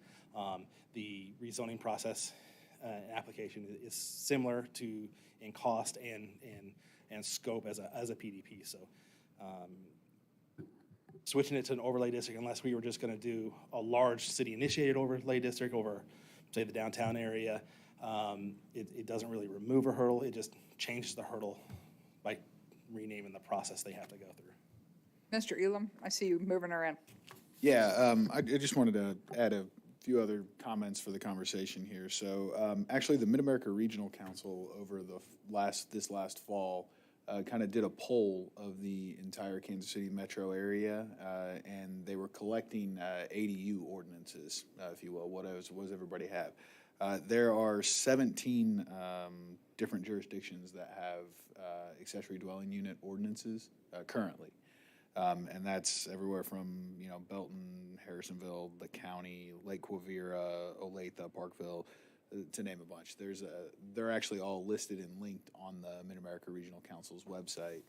The rezoning process application is similar to in cost and scope as a PDP. So switching it to an overlay district, unless we were just going to do a large city-initiated overlay district over, say, the downtown area, it doesn't really remove a hurdle. It just changes the hurdle by renaming the process they have to go through. Mr. Elam, I see you moving around. Yeah, I just wanted to add a few other comments for the conversation here. So actually, the Mid-America Regional Council over this last fall kind of did a poll of the entire Kansas City metro area, and they were collecting ADU ordinances, if you will. What does everybody have? There are 17 different jurisdictions that have accessory dwelling unit ordinances currently. And that's everywhere from, Belton, Harrisonville, the county, Lake Quivira, Olathe, Parkville, to name a bunch. They're actually all listed and linked on the Mid-America Regional Council's website.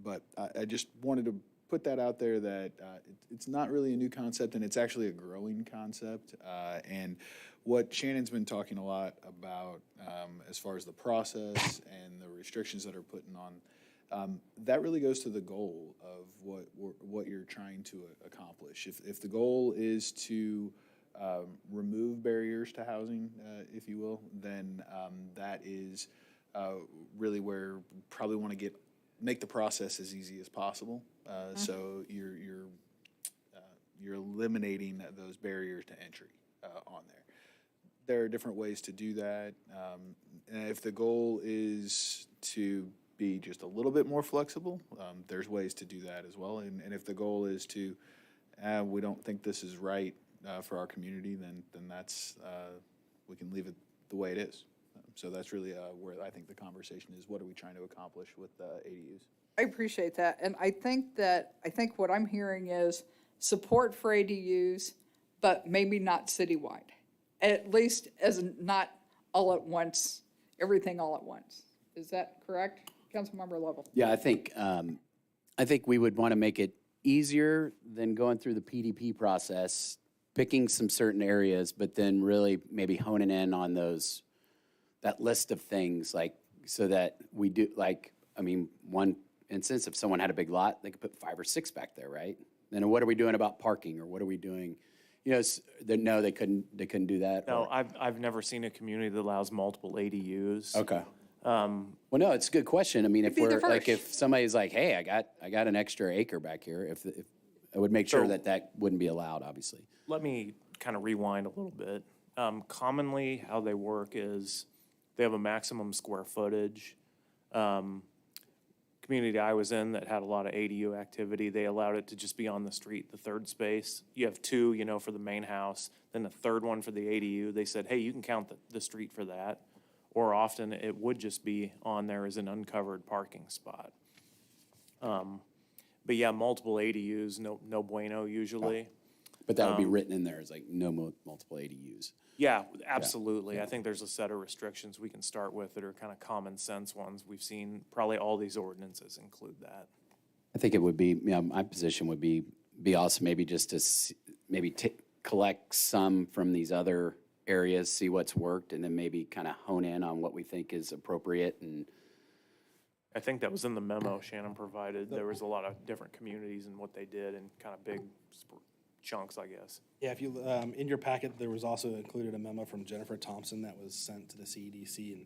But I just wanted to put that out there that it's not really a new concept, and it's actually a growing concept. And what Shannon's been talking a lot about as far as the process and the restrictions that are putting on, that really goes to the goal of what you're trying to accomplish. If the goal is to remove barriers to housing, if you will, then that is really where we probably want to get make the process as easy as possible. So you're eliminating those barriers to entry on there. There are different ways to do that. And if the goal is to be just a little bit more flexible, there's ways to do that as well. And if the goal is to, we don't think this is right for our community, then that's, we can leave it the way it is. So that's really where I think the conversation is. What are we trying to accomplish with ADUs? I appreciate that, and I think what I'm hearing is support for ADUs, but maybe not citywide. At least as not all at once, everything all at once. Is that correct, Councilmember Lovell? Yeah, I think we would want to make it easier than going through the PDP process, picking some certain areas, but then really maybe honing in on that list of things, like, so that we do, like, I mean, one instance, if someone had a big lot, they could put 5 or 6 back there, right? Then what are we doing about parking, or what are we doing? You know, no, they couldn't do that. No, or- I've never seen a community that allows multiple ADUs. Okay. Well, no, it's a good question. I mean, if be the we're like, first. if somebody's like, hey, I got an extra acre back here, if I would make sure So- that wouldn't be allowed, obviously. Let me kind of rewind a little bit. Commonly, how they work is they have a maximum square footage. Community I was in that had a lot of ADU activity, they allowed it to just be on the street, the third space. You have 2, for the main house, then the third one for the ADU. They said, hey, you can count the street for that. Or often it would just be on there as an uncovered parking spot. But yeah, multiple ADUs, no bueno usually. But that would be written in there as like no multiple ADUs. Yeah, absolutely. I think there's a set of restrictions we can start with that are kind of common sense ones. We've seen probably all these ordinances include that. I think it would be, my position would be awesome, maybe just to maybe collect some from these other areas, see what's worked, and then maybe kind of hone in on what we think is appropriate. And I think that was in the memo Shannon provided. There was a lot of different communities and what they did in kind of big chunks, I guess. Yeah, if you, in your packet, there was also included a memo from Jennifer Thompson that was sent to the CEDC in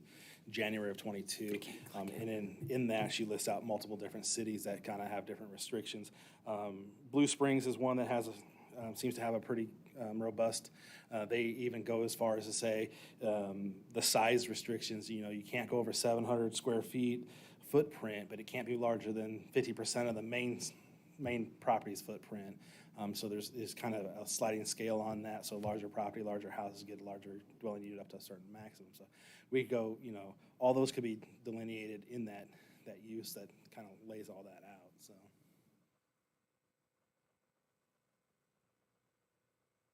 January of '22. And in that, she lists out multiple different cities that kind of have different restrictions. Blue Springs is one that has, seems to have a pretty robust, they even go as far as to say the size restrictions, you can't go over 700 square feet footprint, but it can't be larger than 50% of the main property's footprint. So there's kind of a sliding scale on that. So larger property, larger houses get a larger dwelling unit up to a certain maximum. So we go, all those could be delineated in that use that kind of lays all that out. So.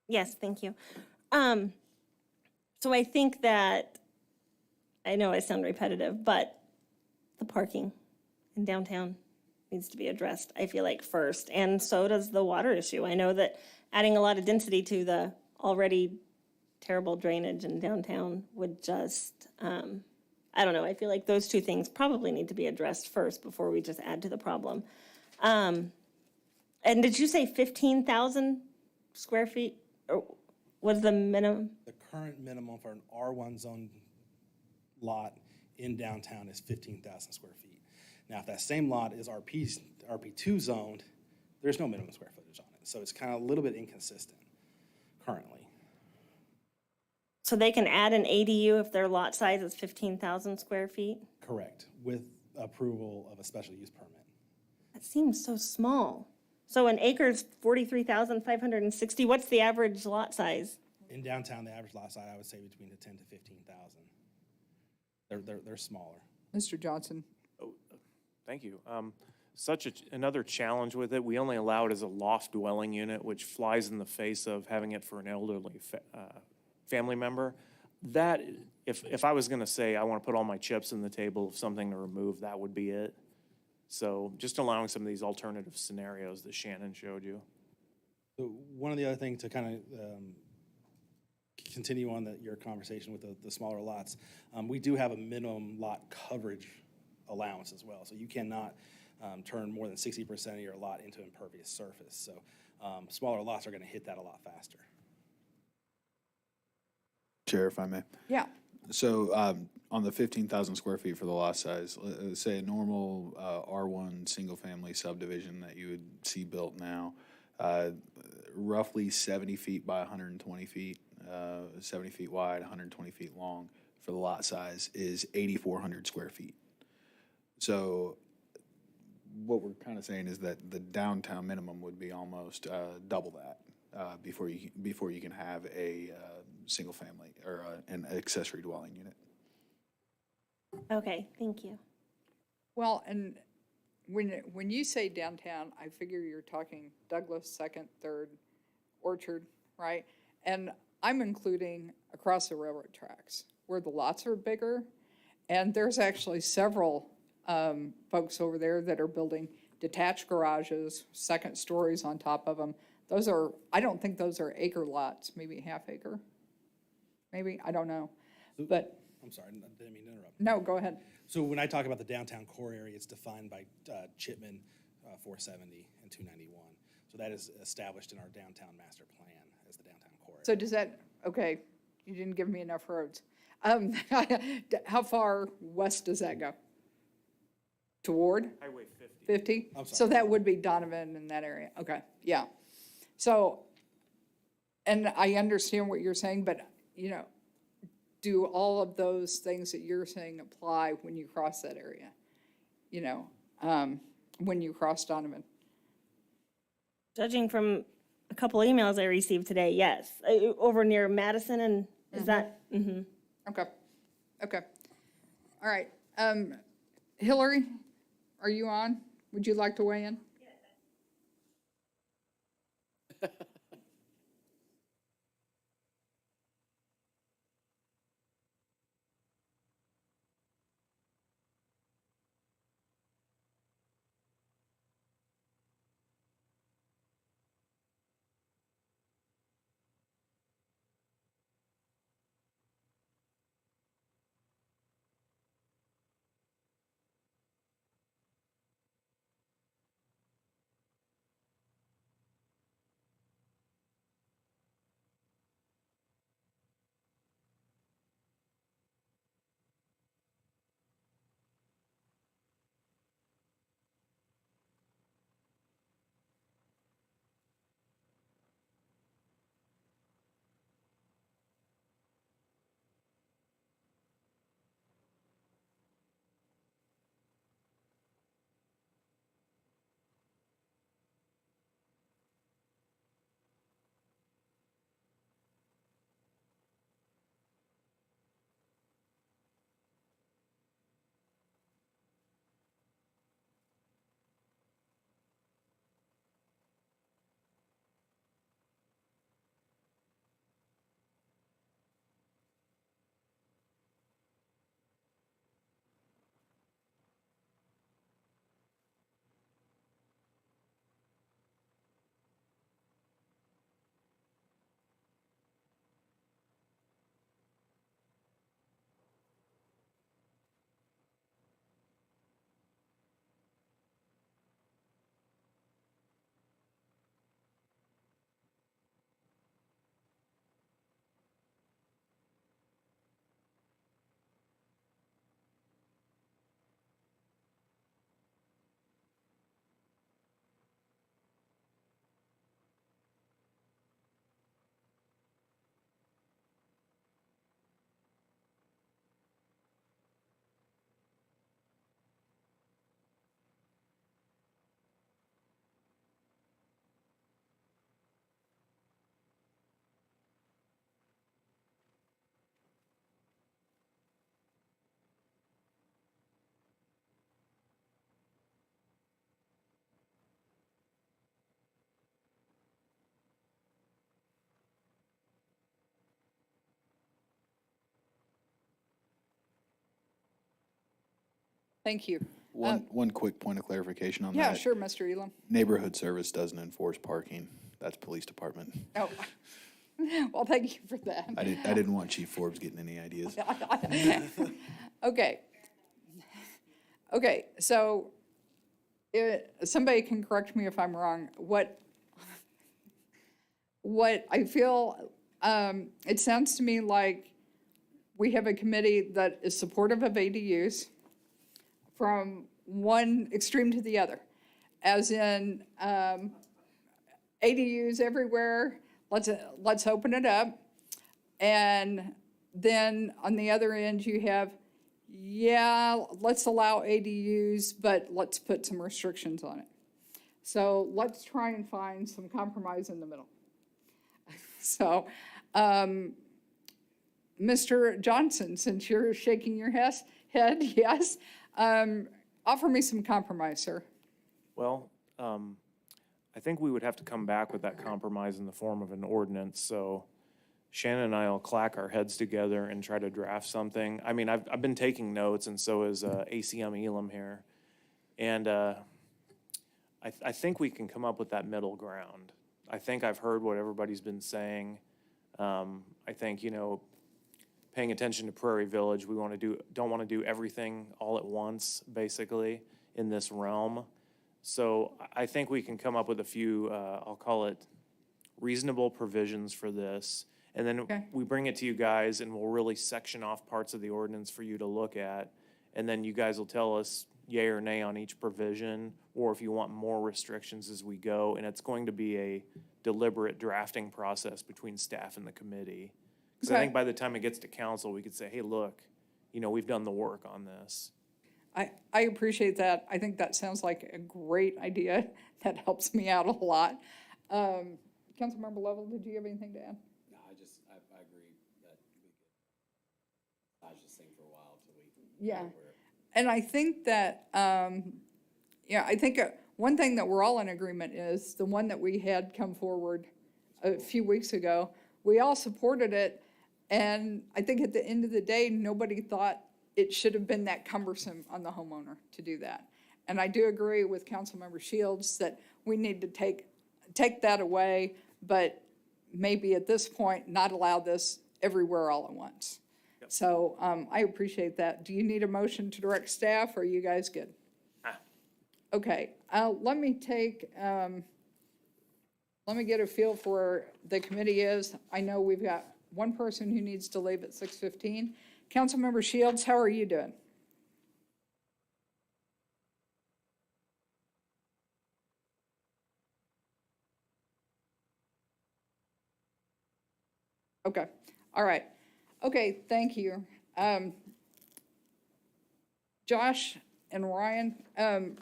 Yes, thank you. So I think that, I know I sound repetitive, but the parking in downtown needs to be addressed, I feel like, first. And so does the water issue. I know that adding a lot of density to the already terrible drainage in downtown would just, I don't know, I feel like those 2 things probably need to be addressed first before we just add to the problem. And did you say 15,000 square feet? Or was the minimum? The current minimum for an R1 zone lot in downtown is 15,000 square feet. Now, if that same lot is RP2 zoned, there's no minimum square footage on it. So it's kind of a little bit inconsistent currently. So they can add an ADU if their lot size is 15,000 square feet? Correct, with approval of a special use permit. That seems so small. So an acre's 43,560. What's the average lot size? In downtown, the average lot size, I would say between the 10 to 15,000. They're smaller. Mr. Johnson? Thank you. Another challenge with it, we only allow it as a loft dwelling unit, which flies in the face of having it for an elderly family member. That, if I was gonna say I wanna put all my chips in the table of something to remove, that would be it. So just allowing some of these alternative scenarios that Shannon showed you. So one of the other things to kind of continue on your conversation with the smaller lots, we do have a minimum lot coverage allowance as well. So you cannot turn more than 60% of your lot into impervious surface. So smaller lots are going to hit that a lot faster. Chair, if I may. Yeah. So on the 15,000 square feet for the lot size, say a normal R1 single-family subdivision that you would see built now, roughly 70 feet by 120 feet, 70 feet wide, 120 feet long for the lot size is 8,400 square feet. So what we're kind of saying is that the downtown minimum would be almost double that before you can have a single family or an accessory dwelling unit. Okay, thank you. Well, and when you say downtown, I figure you're talking Douglas, Second, Third, Orchard, right? And I'm including across the railroad tracks where the lots are bigger. And there's actually several folks over there that are building detached garages, second stories on top of them. Those are, I don't think those are acre lots, maybe half acre. Maybe, I don't know. But, I'm sorry, I didn't mean to interrupt. no, go ahead. So when I talk about the downtown core area, it's defined by Chipman 470 and 291. So that is established in our downtown master plan as the downtown core area. So does that, okay, you didn't give me enough roads. How far west does that go? Toward? Highway 50. 50? I'm sorry. So that would be Donovan in that area, okay, yeah. So, and I understand what you're saying, but, you know, do all of those things that you're saying apply when you cross that area? You know, when you cross Donovan? Judging from a couple emails I received today, yes. Over near Madison and, is that, mm-hmm. Okay, okay. All right, Hillary, are you on? Would you like to weigh in? Thank you. One quick point of clarification on that. Yeah, sure, Mr. Elam. Neighborhood service doesn't enforce parking. That's police department. Oh, well, thank you for that. I didn't want Chief Forbes getting any ideas. Okay. Okay, so somebody can correct me if I'm wrong. What I feel, it sounds to me like we have a committee that is supportive of ADUs from one extreme to the other, as in ADUs everywhere, let's open it up. And then on the other end, you have, yeah, let's allow ADUs, but let's put some restrictions on it. So let's try and find some compromise in the middle. So, Mr. Johnson, since you're shaking your head, yes, offer me some compromise, sir. Well, I think we would have to come back with that compromise in the form of an ordinance, so Shannon and I will clack our heads together and try to draft something. I mean, I've been taking notes, and so is ACM Elam here. And I think we can come up with that middle ground. I think I've heard what everybody's been saying. I think, paying attention to Prairie Village, we don't want to do everything all at once, basically, in this realm. So I think we can come up with a few, I'll call it reasonable provisions for this. And then we bring it to you guys, and we'll really section off parts of the ordinance for you to look at. And then you guys will tell us yay or nay on each provision, or if you want more restrictions as we go. And it's going to be a deliberate drafting process between staff and the committee. Because I think by the time it gets to council, we could say, hey, look, we've done the work on this. I appreciate that. I think that sounds like a great idea. That helps me out a lot. Councilmember Lovell, did you have anything to add? No, I agree that we could dodge this thing for a while until we. Yeah. And I think that, I think one thing that we're all in agreement is the one that we had come forward a few weeks ago. We all supported it, and I think at the end of the day, nobody thought it should have been that cumbersome on the homeowner to do that. And I do agree with Councilmember Shields that we need to take that away, but maybe at this point, not allow this everywhere all at once. Yep. So I appreciate that. Do you need a motion to direct staff, or are you guys good? Okay, let me get a feel for where the committee is. I know we've got one person who needs to leave at 6:15. Councilmember Shields, how are you doing? Okay, all right. Okay, thank you. Josh and Ryan,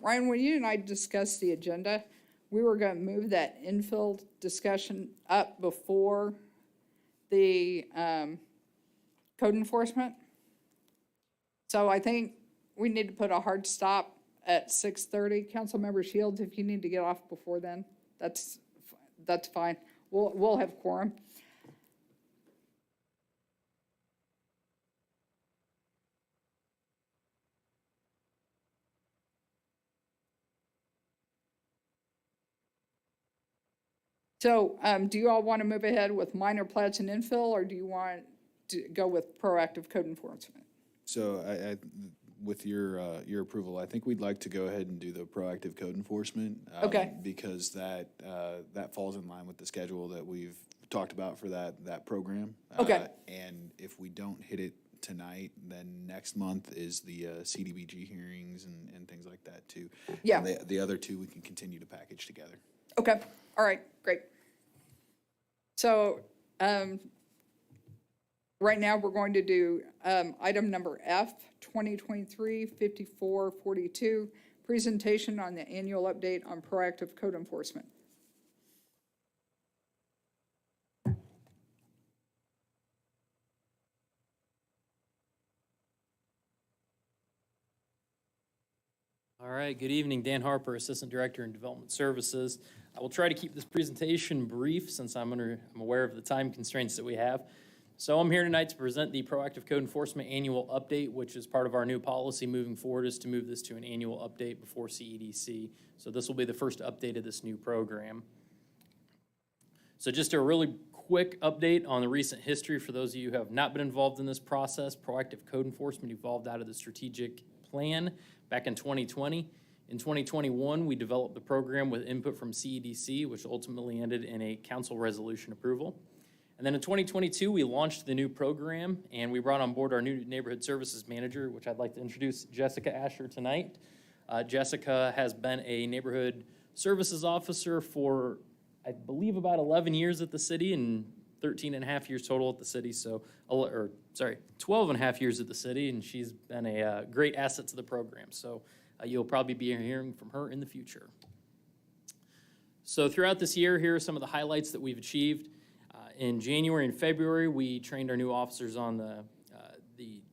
when you and I discussed the agenda, we were going to move that infill discussion up before the code enforcement. So I think we need to put a hard stop at 6:30. Councilmember Shields, if you need to get off before then, that's fine. We'll have quorum. So do you all want to move ahead with minor plats and infill, or do you want to go with proactive code enforcement? So with your approval, I think we'd like to go ahead and do the proactive code enforcement. Okay. Because that falls in line with the schedule that we've talked about for that program. Okay. And if we don't hit it tonight, then next month is the CDBG hearings and things like that too. Yeah. And the other two we can continue to package together. Okay, all right, great. So right now we're going to do item number F, 2023-5442, presentation on the annual update on proactive code enforcement. All right, good evening. Dan Harper, Assistant Director in Development Services. I will try to keep this presentation brief since I'm aware of the time constraints that we have. So I'm here tonight to present the Proactive Code Enforcement Annual Update, which is part of our new policy moving forward, is to move this to an annual update before CEDC. So this will be the first update of this new program. So just a really quick update on the recent history for those of you who have not been involved in this process. Proactive Code Enforcement evolved out of the strategic plan back in 2020. In 2021, we developed the program with input from CEDC, which ultimately ended in a council resolution approval. And then in 2022, we launched the new program, and we brought on board our new neighborhood services manager, which I'd like to introduce Jessica Asher tonight. Jessica has been a neighborhood services officer for, I believe, about 11 years at the city and 13 and a half years total at the city. 12 and a half years at the city, and she's been a great asset to the program. So you'll probably be hearing from her in the future. So throughout this year, here are some of the highlights that we've achieved. In January and February, we trained our new officers on the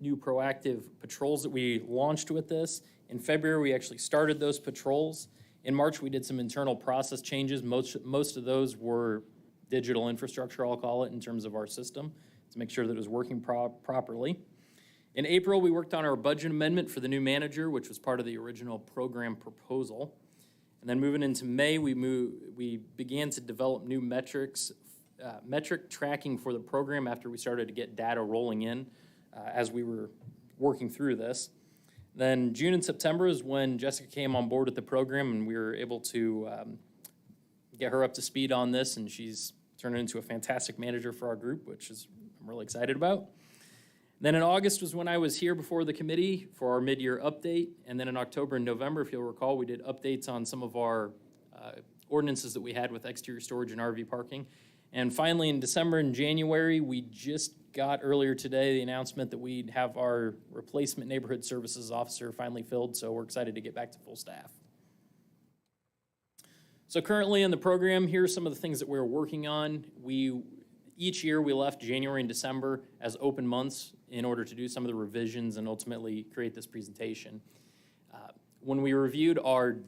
new proactive patrols that we launched with this. In February, we actually started those patrols. In March, we did some internal process changes. Most of those were digital infrastructure, I'll call it, in terms of our system, to make sure that it was working properly. In April, we worked on our budget amendment for the new manager, which was part of the original program proposal. And then moving into May, we began to develop new metric tracking for the program after we started to get data rolling in as we were working through this. Then June and September is when Jessica came on board with the program, and we were able to get her up to speed on this, and she's turned into a fantastic manager for our group, which I'm really excited about. Then in August was when I was here before the committee for our mid-year update, and then in October and November, if you'll recall, we did updates on some of our ordinances that we had with exterior storage and RV parking. And finally, in December and January, we just got earlier today the announcement that we'd have our replacement neighborhood services officer finally filled, so we're excited to get back to full staff. So currently in the program, here are some of the things that we're working on. Each year we left January and December as open months in order to do some of the revisions and ultimately create this presentation. When we reviewed our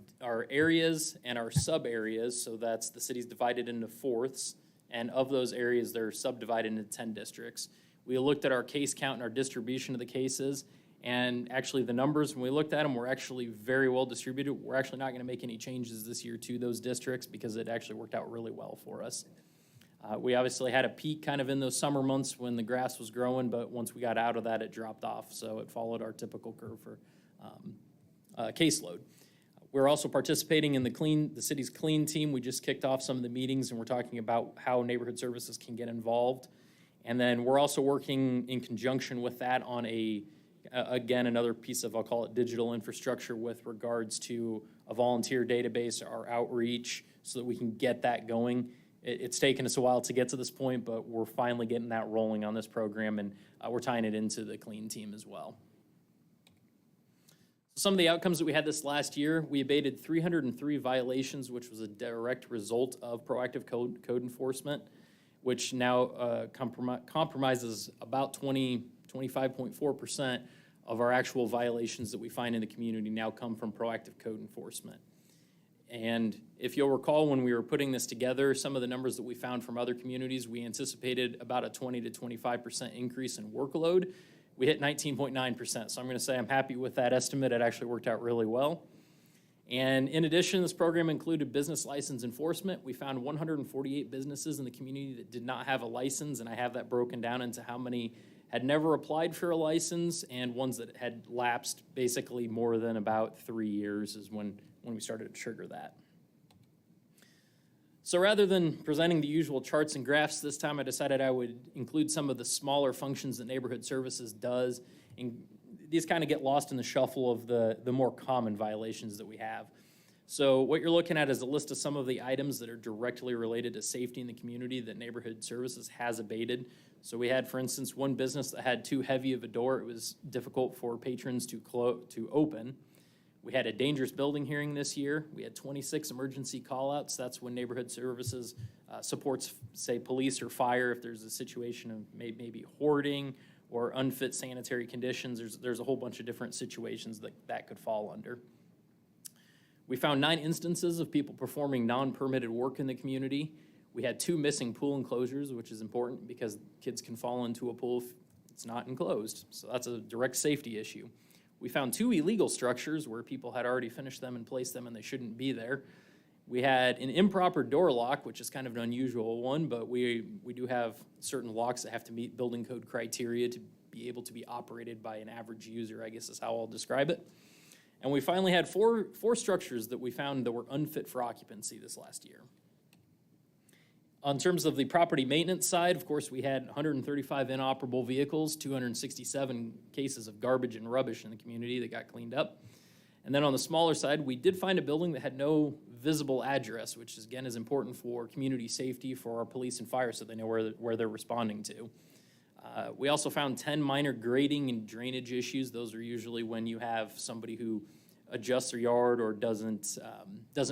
areas and our sub-areas, so that's the city's divided into fourths, and of those areas, they're subdivided into 10 districts. We looked at our case count and our distribution of the cases, and actually the numbers, when we looked at them, were actually very well distributed. We're actually not going to make any changes this year to those districts because it actually worked out really well for us. We obviously had a peak kind of in those summer months when the grass was growing, but once we got out of that, it dropped off, so it followed our typical curve for caseload. We're also participating in the city's clean team. We just kicked off some of the meetings, and we're talking about how neighborhood services can get involved. And then we're also working in conjunction with that on again, another piece of, I'll call it, digital infrastructure with regards to a volunteer database, our outreach, so that we can get that going. It's taken us a while to get to this point, but we're finally getting that rolling on this program, and we're tying it into the clean team as well. Some of the outcomes that we had this last year, we abated 303 violations, which was a direct result of proactive code enforcement, which now compromises about 25.4% of our actual violations that we find in the community now come from proactive code enforcement. And if you'll recall, when we were putting this together, some of the numbers that we found from other communities, we anticipated about a 20 to 25% increase in workload. We hit 19.9%, so I'm going to say I'm happy with that estimate. It actually worked out really well. And in addition, this program included business license enforcement. We found 148 businesses in the community that did not have a license, and I have that broken down into how many had never applied for a license and ones that had lapsed basically more than about 3 years is when we started to trigger that. So rather than presenting the usual charts and graphs this time, I decided I would include some of the smaller functions that neighborhood services does, and these kind of get lost in the shuffle of the more common violations that we have. So what you're looking at is a list of some of the items that are directly related to safety in the community that neighborhood services has abated. So we had, for instance, one business that had too heavy of a door. It was difficult for patrons to open. We had a dangerous building hearing this year. We had 26 emergency call-outs. That's when neighborhood services supports, say, police or fire if there's a situation of maybe hoarding or unfit sanitary conditions. There's a whole bunch of different situations that could fall under. We found 9 instances of people performing non-permitted work in the community. We had 2 missing pool enclosures, which is important because kids can fall into a pool if it's not enclosed. So that's a direct safety issue. We found 2 illegal structures where people had already finished them and placed them and they shouldn't be there. We had an improper door lock, which is kind of an unusual one, but we do have certain locks that have to meet building code criteria to be able to be operated by an average user, I guess is how I'll describe it. And we finally had four structures that we found that were unfit for occupancy this last year. On terms of the property maintenance side, of course, we had 135 inoperable vehicles, 267 cases of garbage and rubbish in the community that got cleaned up. And then on the smaller side, we did find a building that had no visible address, which is, again, is important for community safety for our police and fire so they know where they're responding to. We also found 10 minor grading and drainage issues. Those are usually when you have somebody who adjusts their yard or doesn't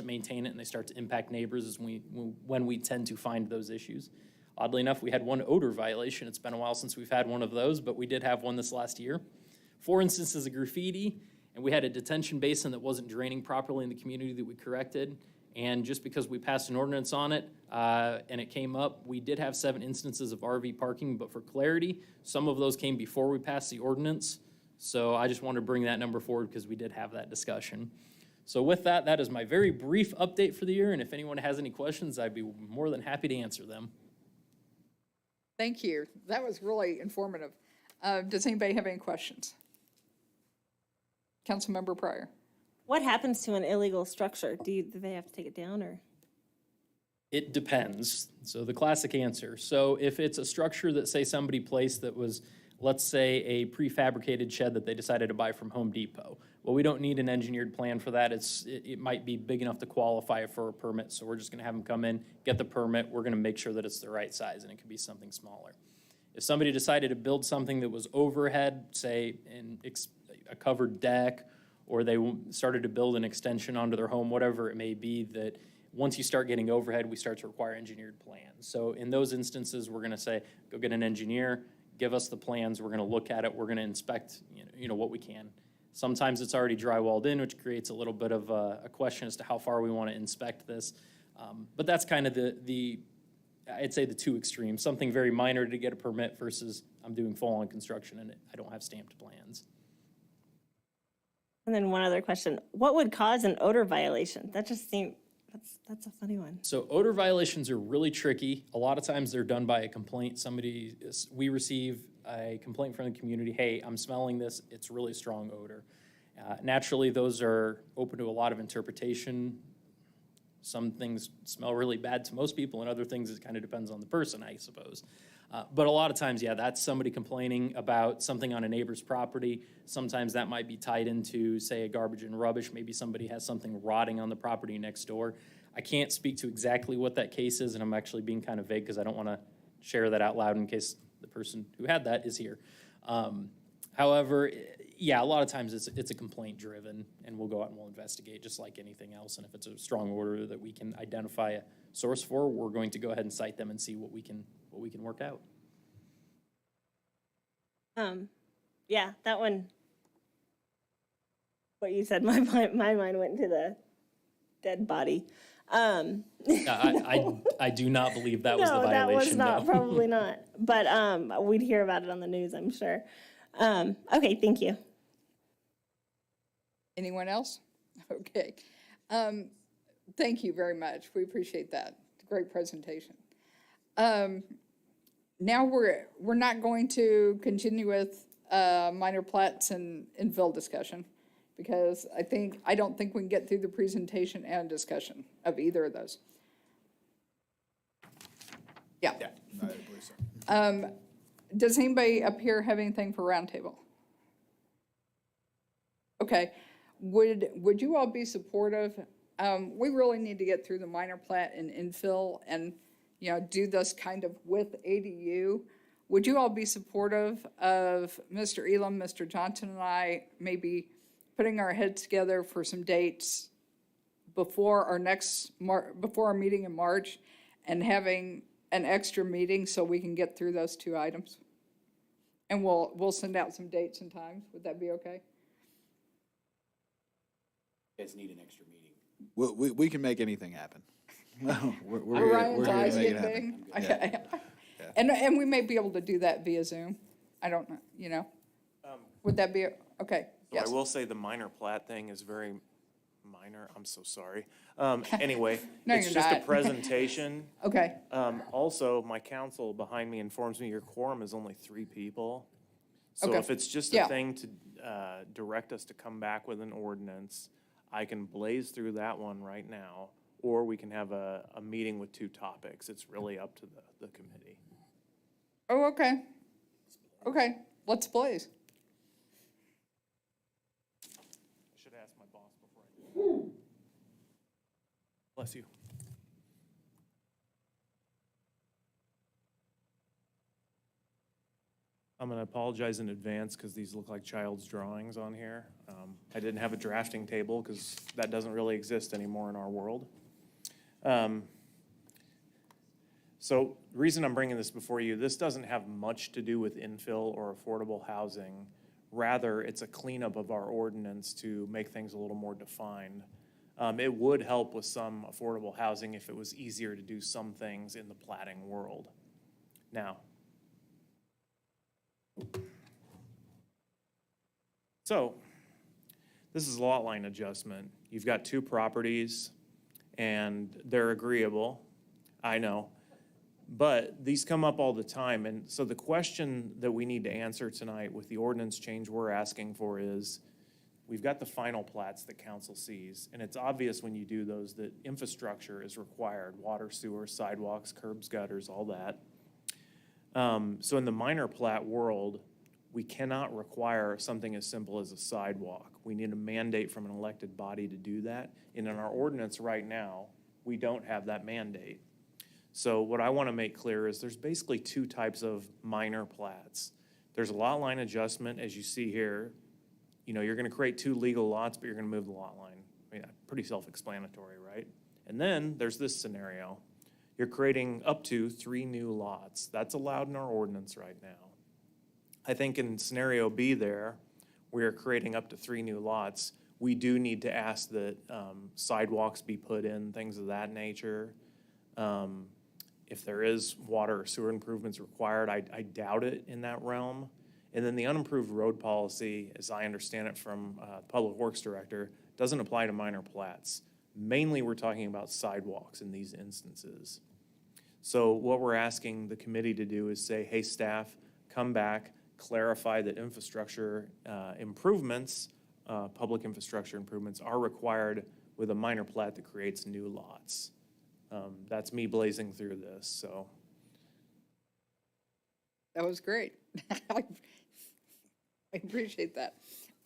maintain it and they start to impact neighbors is when we tend to find those issues. Oddly enough, we had one odor violation. It's been a while since we've had one of those, but we did have one this last year. 4 instances of graffiti, and we had a detention basin that wasn't draining properly in the community that we corrected. And just because we passed an ordinance on it and it came up, we did have 7 instances of RV parking, but for clarity, some of those came before we passed the ordinance. So I just wanted to bring that number forward because we did have that discussion. So with that, that is my very brief update for the year. And if anyone has any questions, I'd be more than happy to answer them. Thank you. That was really informative. Does anybody have any questions? Councilmember Pryor. What happens to an illegal structure? Do they have to take it down, or? It depends. So the classic answer. So if it's a structure that, say, somebody placed that was, let's say, a prefabricated shed that they decided to buy from Home Depot. Well, we don't need an engineered plan for that. It might be big enough to qualify for a permit, so we're just gonna have them come in, get the permit. We're gonna make sure that it's the right size, and it could be something smaller. If somebody decided to build something that was overhead, say, in a covered deck, or they started to build an extension onto their home, whatever it may be, that once you start getting overhead, we start to require engineered plans. So in those instances, we're gonna say, go get an engineer, give us the plans, we're gonna look at it, we're gonna inspect, you know what we can. Sometimes it's already drywalled in, which creates a little bit of a question as to how far we wanna inspect this. But that's kind of I'd say the 2 extremes, something very minor to get a permit versus I'm doing full-on construction and I don't have stamped plans. And then one other question. What would cause an odor violation? That just seemed, that's a funny one. So odor violations are really tricky. A lot of times they're done by a complaint. We receive a complaint from the community, hey, I'm smelling this, it's really strong odor. Naturally, those are open to a lot of interpretation. Some things smell really bad to most people, and other things it kind of depends on the person, I suppose. But a lot of times, yeah, that's somebody complaining about something on a neighbor's property. Sometimes that might be tied into, say, a garbage and rubbish. Maybe somebody has something rotting on the property next door. I can't speak to exactly what that case is, and I'm actually being kind of vague because I don't want to share that out loud in case the person who had that is here. However, yeah, a lot of times it's a complaint driven, and we'll go out and we'll investigate just like anything else. And if it's a strong order that we can identify a source for, we're going to go ahead and cite them and see what we can work out. Yeah, that one, what you said, my mind went to the dead body. I do not believe that was the No, that was violation, not, no. probably not. But we'd hear about it on the news, I'm sure. Okay, thank you. Anyone else? Okay. Thank you very much. We appreciate that. Great presentation. Now we're not going to continue with minor plats and infill discussion because I don't think we can get through the presentation and discussion of either of those. Yeah. I believe so. Does anybody up here have anything for roundtable? Okay. Would you all be supportive? We really need to get through the minor plat and infill and, do this kind of with ADU. Would you all be supportive of Mr. Elam, Mr. Johnson, and I maybe putting our heads together for some dates before our meeting in March and having an extra meeting so we can get through those 2 items? And we'll send out some dates and times. Would that be okay? You guys need an extra meeting. We can make anything happen. we're Ryan's here to eyes make it get happen. big. Okay. And we may be able to do that via Zoom. I don't know, Would that be, okay, So yes. I will say the minor plat thing is very minor. I'm so sorry. Anyway, No, it's you're just a not. presentation. Okay, Also, my counsel behind me informs me your quorum is only 3 people. So Okay. if it's just Yeah. a thing to direct us to come back with an ordinance, I can blaze through that one right now. or we can have a meeting with 2 topics. It's really up to the committee. Oh, okay. Okay, let's blaze. I should ask my boss before I do that. Bless you. I'm going to apologize in advance because these look like child's drawings on here. I didn't have a drafting table because that doesn't really exist anymore in our world. So the reason I'm bringing this before you, this doesn't have much to do with infill or affordable housing. Rather, it's a cleanup of our ordinance to make things a little more defined. It would help with some affordable housing if it was easier to do some things in the platting world. Now, so this is a lot line adjustment. You've got 2 properties and they're agreeable, I know. But these come up all the time, and so the question that we need to answer tonight with the ordinance change we're asking for is, we've got the final plats that council sees, and it's obvious when you do those that infrastructure is required, water, sewer, sidewalks, curbs, gutters, all that. So in the minor plat world, we cannot require something as simple as a sidewalk. We need a mandate from an elected body to do that, and in our ordinance right now, we don't have that mandate. So what I want to make clear is there's basically 2 types of minor plats. There's a lot line adjustment, as you see here. You know, you're going to create 2 legal lots, but you're going to move the lot line. I mean, pretty self-explanatory, right? And then there's this scenario. You're creating up to 3 new lots. That's allowed in our ordinance right now. I think in scenario B there, we are creating up to 3 new lots. We do need to ask that sidewalks be put in, things of that nature. If there is water or sewer improvements required, I doubt it in that realm. And then the unimproved road policy, as I understand it from Public Works Director, doesn't apply to minor plats. Mainly, we're talking about sidewalks in these instances. So what we're asking the committee to do is say, hey, staff, come back, clarify that infrastructure improvements, public infrastructure improvements are required with a minor plat that creates new lots. That's me blazing through this, so. That was great. I appreciate that.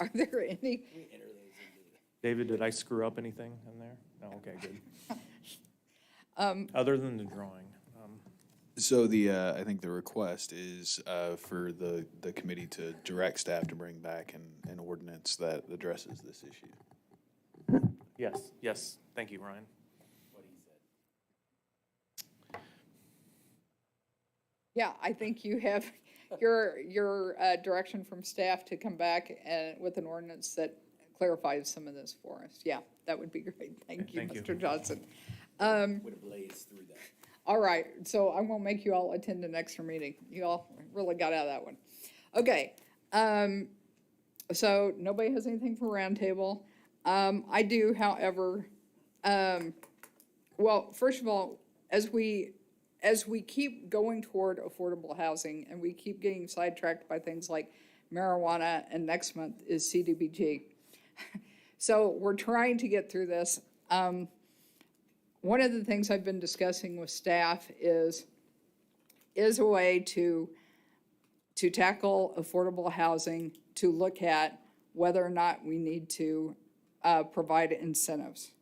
Are there any? David, did I screw up anything in there? No, okay, good. Other than the drawing. So I think the request is for the committee to direct staff to bring back an ordinance that addresses this issue. Yes, thank you, Ryan. Yeah, I think you have your direction from staff to come back and with an ordinance that clarifies some of this for us. Yeah, that would be great. Thank you, Thank you. Mr. Johnson. Would have blazed through that. All right, so I won't make you all attend an extra meeting. You all really got out of that one. Okay, so nobody has anything for roundtable. I do, however, well, first of all, as we keep going toward affordable housing and we keep getting sidetracked by things like marijuana, and next month is CDBG. So we're trying to get through this. One of the things I've been discussing with staff is a way to tackle affordable housing, to look at whether or not we need to provide incentives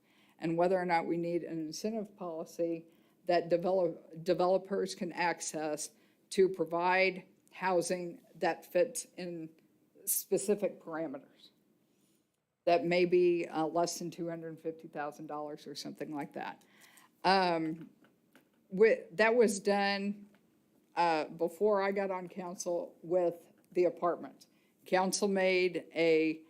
and whether or not we need an incentive policy that developers can access to provide housing that fits in specific parameters. That may be less than $250,000 or something like that. That was done before I got on council with the apartment. Council made a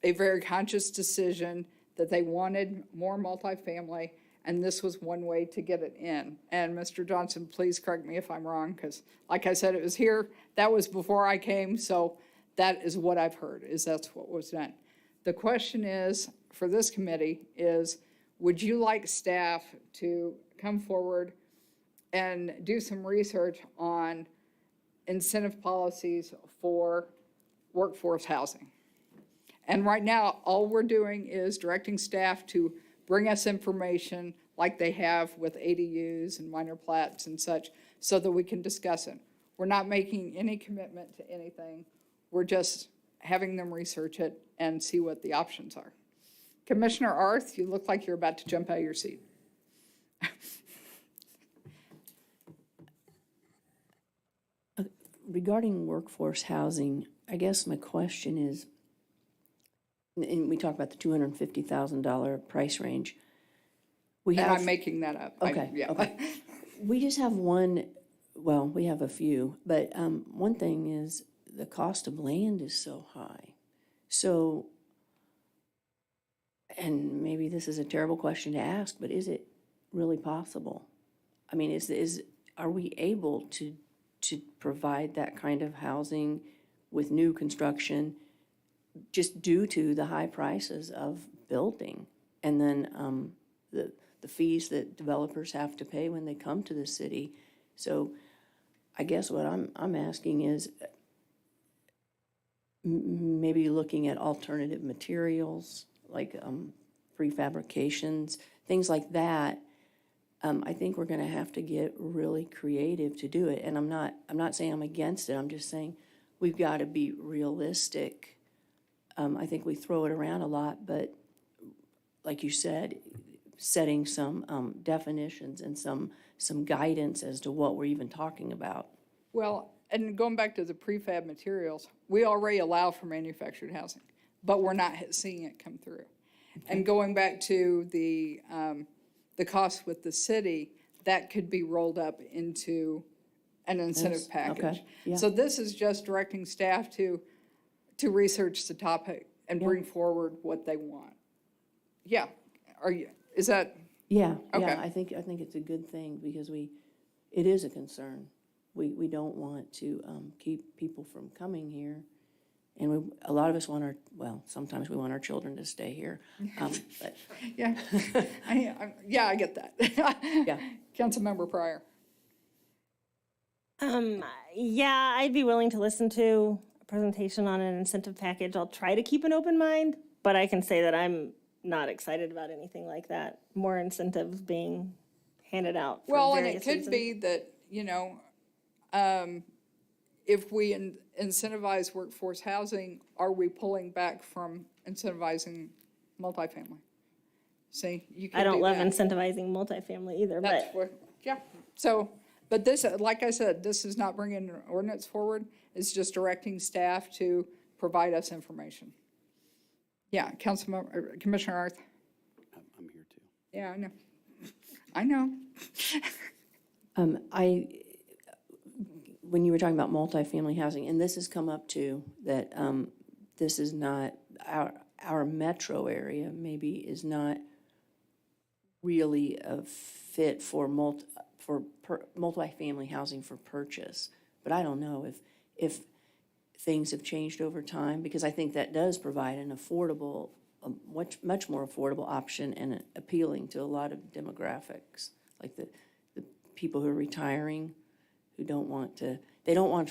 very conscious decision that they wanted more multifamily, and this was one way to get it in. And Mr. Johnson, please correct me if I'm wrong, because like I said, it was here. That was before I came, so that is what I've heard, is that's what was done. The question is, for this committee, is would you like staff to come forward and do some research on incentive policies for workforce housing? And right now, all we're doing is directing staff to bring us information like they have with ADUs and minor plats and such, so that we can discuss it. We're not making any commitment to anything. We're just having them research it and see what the options are. Commissioner Arth, you look like you're about to jump out of your seat. Regarding workforce housing, I guess my question is, and we talk about the $250,000 price range. We And have, I'm making that up. Okay, Yeah. okay. We just have one, well, we have a few, but one thing is the cost of land is so high. So, and maybe this is a terrible question to ask, but is it really possible? I mean, are we able to provide that kind of housing with new construction just due to the high prices of building? And then the fees that developers have to pay when they come to the city. So I guess what I'm asking is maybe looking at alternative materials, like prefabrications, things like that. I think we're gonna have to get really creative to do it. And I'm not saying I'm against it, I'm just saying we've gotta be realistic. I think we throw it around a lot, but like you said, setting some definitions and some guidance as to what we're even talking about. Well, and going back to the prefab materials, we already allow for manufactured housing, but we're not seeing it come through. And going back to the cost with the city, that could be rolled up into an incentive Yes, package. okay, yeah. So this is just directing staff to research the topic and bring forward what they want. Yeah, is that? Yeah, Okay. yeah, I think it's a good thing because it is a concern. We don't want to keep people from coming here. And a lot of us sometimes we want our children to stay here. But Yeah, I get that. Yeah. Councilmember Pryor. Yeah, I'd be willing to listen to a presentation on an incentive package. I'll try to keep an open mind, but I can say that I'm not excited about anything like that. More incentives being handed out for Well, and various it could reasons. be that, if we incentivize workforce housing, are we pulling back from incentivizing multifamily? See, you could I don't do love that. incentivizing multifamily either, That's but what, yeah. So, but this, like I said, this is not bringing an ordinance forward. It's just directing staff to provide us information. Yeah, Commissioner Arth. I'm here too. Yeah, I know. I know. when you were talking about multifamily housing, and this has come up too, that this is not, our metro area maybe is not really a fit for multifamily housing for purchase. But I don't know if things have changed over time, because I think that does provide an affordable, much more affordable option and appealing to a lot of demographics, like the people who are retiring, who don't want to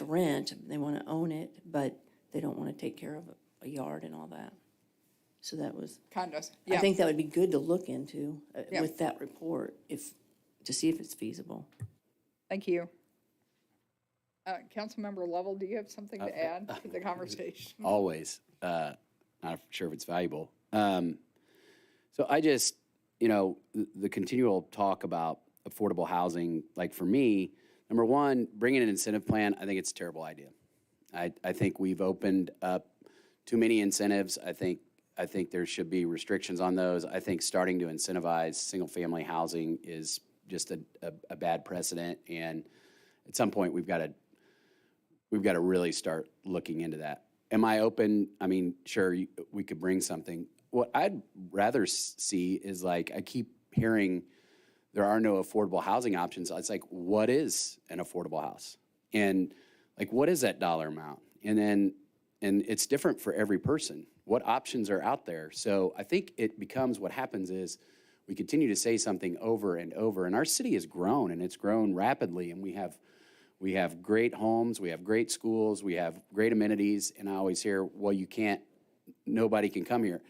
rent, they want to own it, but they don't want to take care of a yard and all that. So that was, Condos, I yeah. think that would be good to look into Yeah. with that report, to see if it's feasible. Thank you. Councilmember Lovell, do you have something to add to the conversation? Always. Not sure if it's valuable. So I just, the continual talk about affordable housing, like for me, number one, bringing an incentive plan, I think it's a terrible idea. I think we've opened up too many incentives. I think there should be restrictions on those. I think starting to incentivize single-family housing is just a bad precedent, and at some point we've got to really start looking into that. Am I open? I mean, sure, we could bring something. What I'd rather see is, like, I keep hearing there are no affordable housing options. It's like, what is an affordable house? And, like, what is that dollar amount? And it's different for every person. What options are out there? So I think it becomes, what happens is we continue to say something over and over, and our city has grown, and it's grown rapidly, and we have great homes, we have great schools, we have great amenities, and I always hear, well, you can't nobody can come here.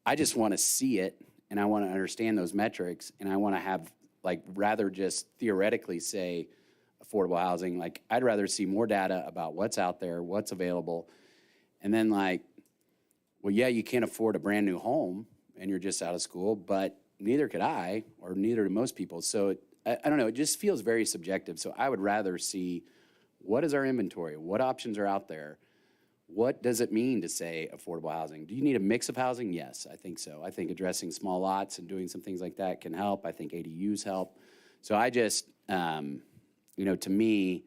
I just want to see it, and I want to understand those metrics, and I want to have, like, rather just theoretically say affordable housing, like, I'd rather see more data about what's out there, what's available, and then, like, well, yeah, you can't afford a brand-new home, and you're just out of school, but neither could I, or neither do most people. So I don't know, it just feels very subjective. So I would rather see, what is our inventory? What options are out there? What does it mean to say affordable housing? Do you need a mix of housing? Yes, I think so. I think addressing small lots and doing some things like that can help. I think ADUs help. So I just, you know, to me,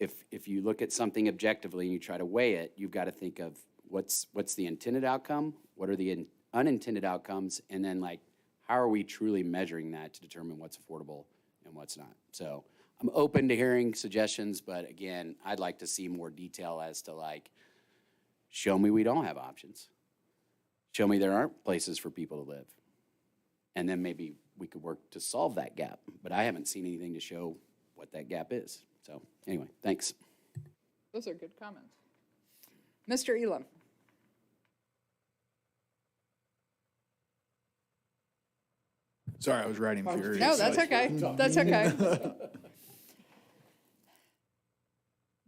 if you look at something objectively and you try to weigh it, you've got to think of what's the intended outcome, what are the unintended outcomes, and then, like, how are we truly measuring that to determine what's affordable and what's not? So I'm open to hearing suggestions, but again, I'd like to see more detail as to, like, show me we don't have options. Show me there aren't places for people to live. And then maybe we could work to solve that gap. But I haven't seen anything to show what that gap is. So anyway, thanks. Those are good comments. Mr. Elam? Sorry, I was writing furious. No, that's okay. That's okay.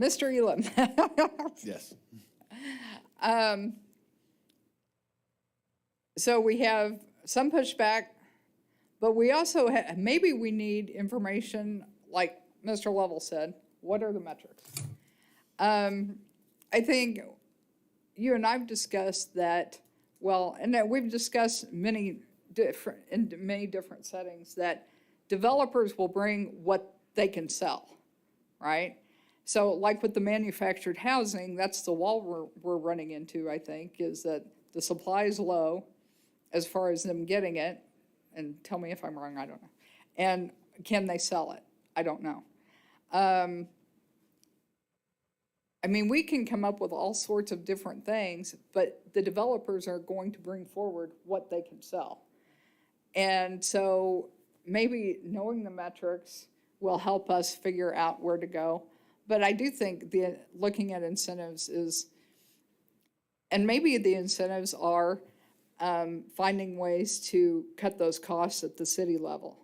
Mr. Elam? Yes. So we have some pushback, but we also, maybe we need information, like Mr. Lovell said, what are the metrics? I think you and I've discussed that, well, and that we've discussed in many different settings, that developers will bring what they can sell, right? So like with the manufactured housing, that's the wall we're running into, I think, is that the supply is low as far as them getting it, and tell me if I'm wrong, I don't know. And can they sell it? I don't know. I mean, we can come up with all sorts of different things, but the developers are going to bring forward what they can sell. And so maybe knowing the metrics will help us figure out where to go. But I do think looking at incentives is, and maybe the incentives are finding ways to cut those costs at the city level.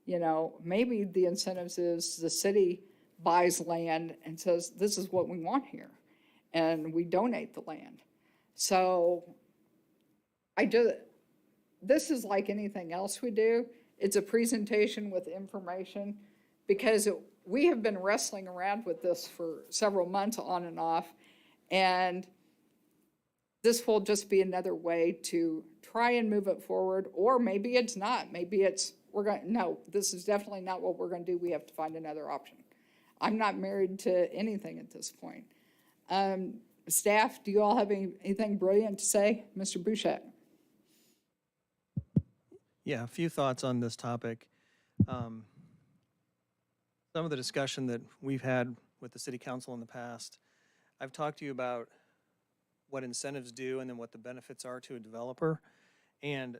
You know, maybe the incentives is the city buys land and says, this is what we want here, and we donate the land. So this is like anything else we do. It's a presentation with information, because we have been wrestling around with this for several months on and off, and this will just be another way to try and move it forward, or maybe it's not. Maybe it's, no, this is definitely not what we're gonna do. We have to find another option. I'm not married to anything at this point. Staff, do you all have anything brilliant to say? Mr. Bouchette? Yeah, a few thoughts on this topic. Some of the discussion that we've had with the city council in the past, I've talked to you about what incentives do and then what the benefits are to a developer. And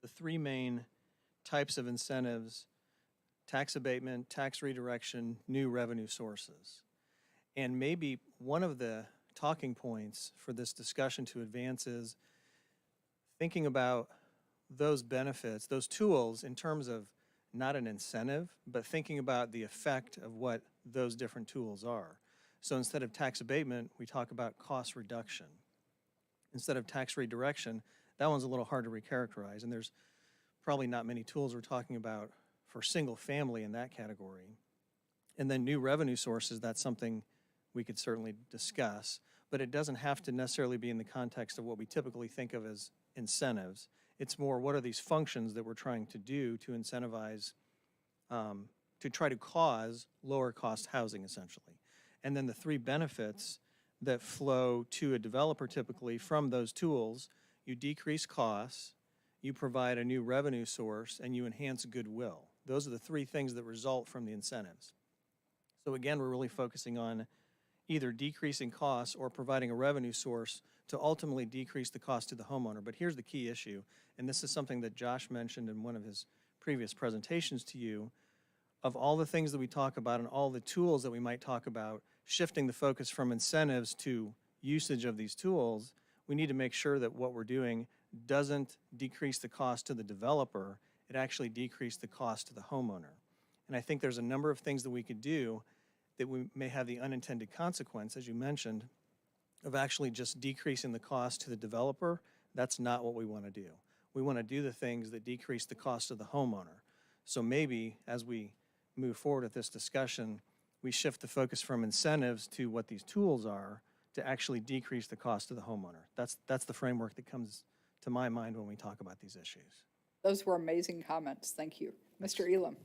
the three main types of incentives: tax abatement, tax redirection, new revenue sources. And maybe one of the talking points for this discussion to advance is thinking about those benefits, those tools, in terms of not an incentive, but thinking about the effect of what those different tools are. So instead of tax abatement, we talk about cost reduction. Instead of tax redirection, that one's a little hard to recharacterize, and there's probably not many tools we're talking about for single family in that category. And then new revenue sources, that's something we could certainly discuss, but it doesn't have to necessarily be in the context of what we typically think of as incentives. It's more, what are these functions that we're trying to do to incentivize, to try to cause lower cost housing, essentially. And then the three benefits that flow to a developer typically from those tools: you decrease costs, you provide a new revenue source, and you enhance goodwill. Those are the three things that result from the incentives. So again, we're really focusing on either decreasing costs or providing a revenue source to ultimately decrease the cost to the homeowner. But here's the key issue, and this is something that Josh mentioned in one of his previous presentations to you. Of all the things that we talk about and all the tools that we might talk about, shifting the focus from incentives to usage of these tools, we need to make sure that what we're doing doesn't decrease the cost to the developer, it actually decreased the cost to the homeowner. And I think there's a number of things that we could do that we may have the unintended consequence, as you mentioned, of actually just decreasing the cost to the developer. That's not what we want to do. We want to do the things that decrease the cost of the homeowner. So maybe as we move forward with this discussion, we shift the focus from incentives to what these tools are to actually decrease the cost to the homeowner. That's the framework that comes to my mind when we talk about these issues. Those were amazing comments. Thank you. Mr. Elam.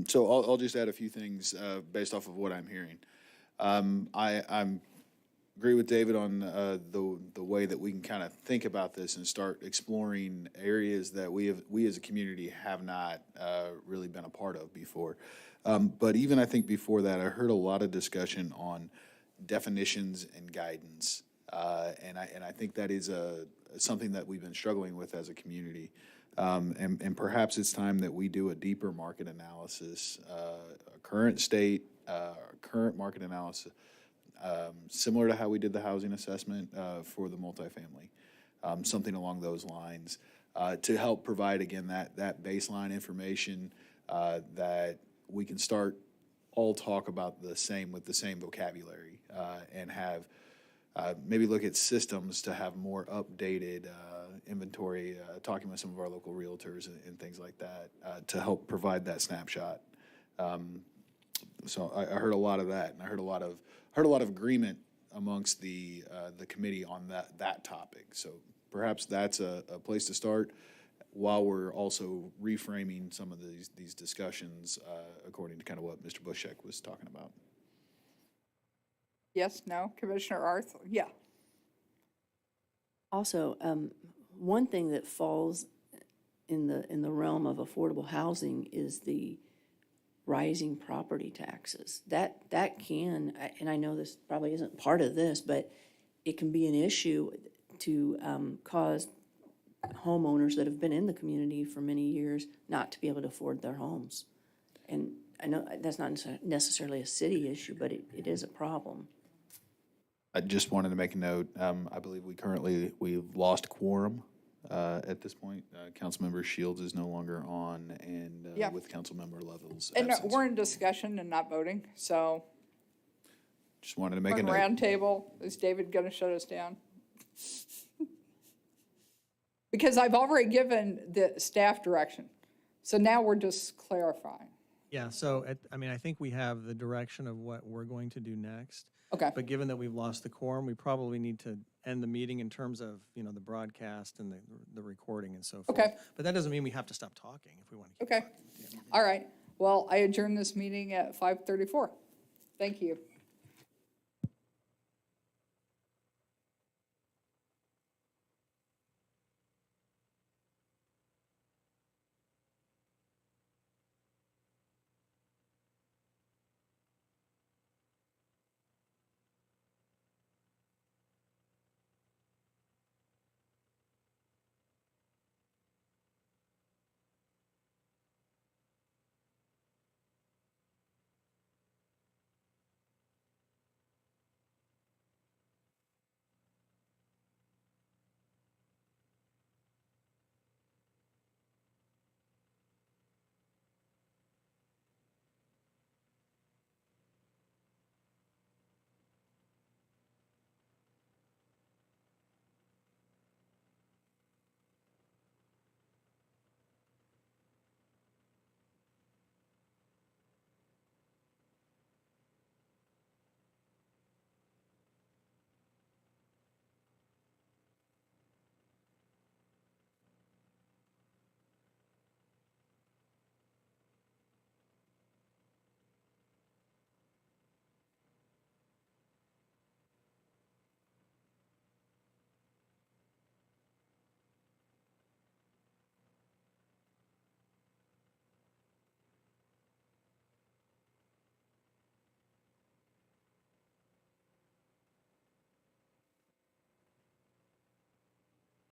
So I'll just add a few things based off of what I'm hearing. I'm agree with David on the way that we can kind of think about this and start exploring areas that we as a community have not really been a part of before. But even I think before that, I heard a lot of discussion on definitions and guidance, and I think that is something that we've been struggling with as a community. And perhaps it's time that we do a deeper market analysis, a current state, current market analysis, similar to how we did the housing assessment for the multifamily, something along those lines, to help provide, again, that baseline information that we can start all talk about the same with the same vocabulary, and have maybe look at systems to have more updated inventory, talking with some of our local realtors and things like that, to help provide that snapshot. So I heard a lot of that, and I heard a lot of agreement amongst the committee on that topic. So perhaps that's a place to start, while we're also reframing some of these discussions according to kind of what Mr. Bushek was talking about. Yes, no? Commissioner Arth? Yeah. Also, one thing that falls in the realm of affordable housing is the rising property taxes. That can, and I know this probably isn't part of this, but it can be an issue to cause homeowners that have been in the community for many years not to be able to afford their homes. And I know that's not necessarily a city issue, but it is a problem. I just wanted to make a note. I believe we've lost quorum at this point. Councilmember Shields is no longer on, and Yeah. with councilmember Lovell's And absence. we're in discussion and not voting, so Just wanted to make a note. round table, is David going to shut us down? Because I've already given the staff direction, so now we're just clarifying. Yeah, so, I think we have the direction of what we're going to do next. Okay. But given that we've lost the quorum, we probably need to end the meeting in terms of, the broadcast and the recording and so forth. Okay. But that doesn't mean we have to stop talking if we want to keep Okay. All right. Well, I adjourn this meeting at 5:34. Thank you.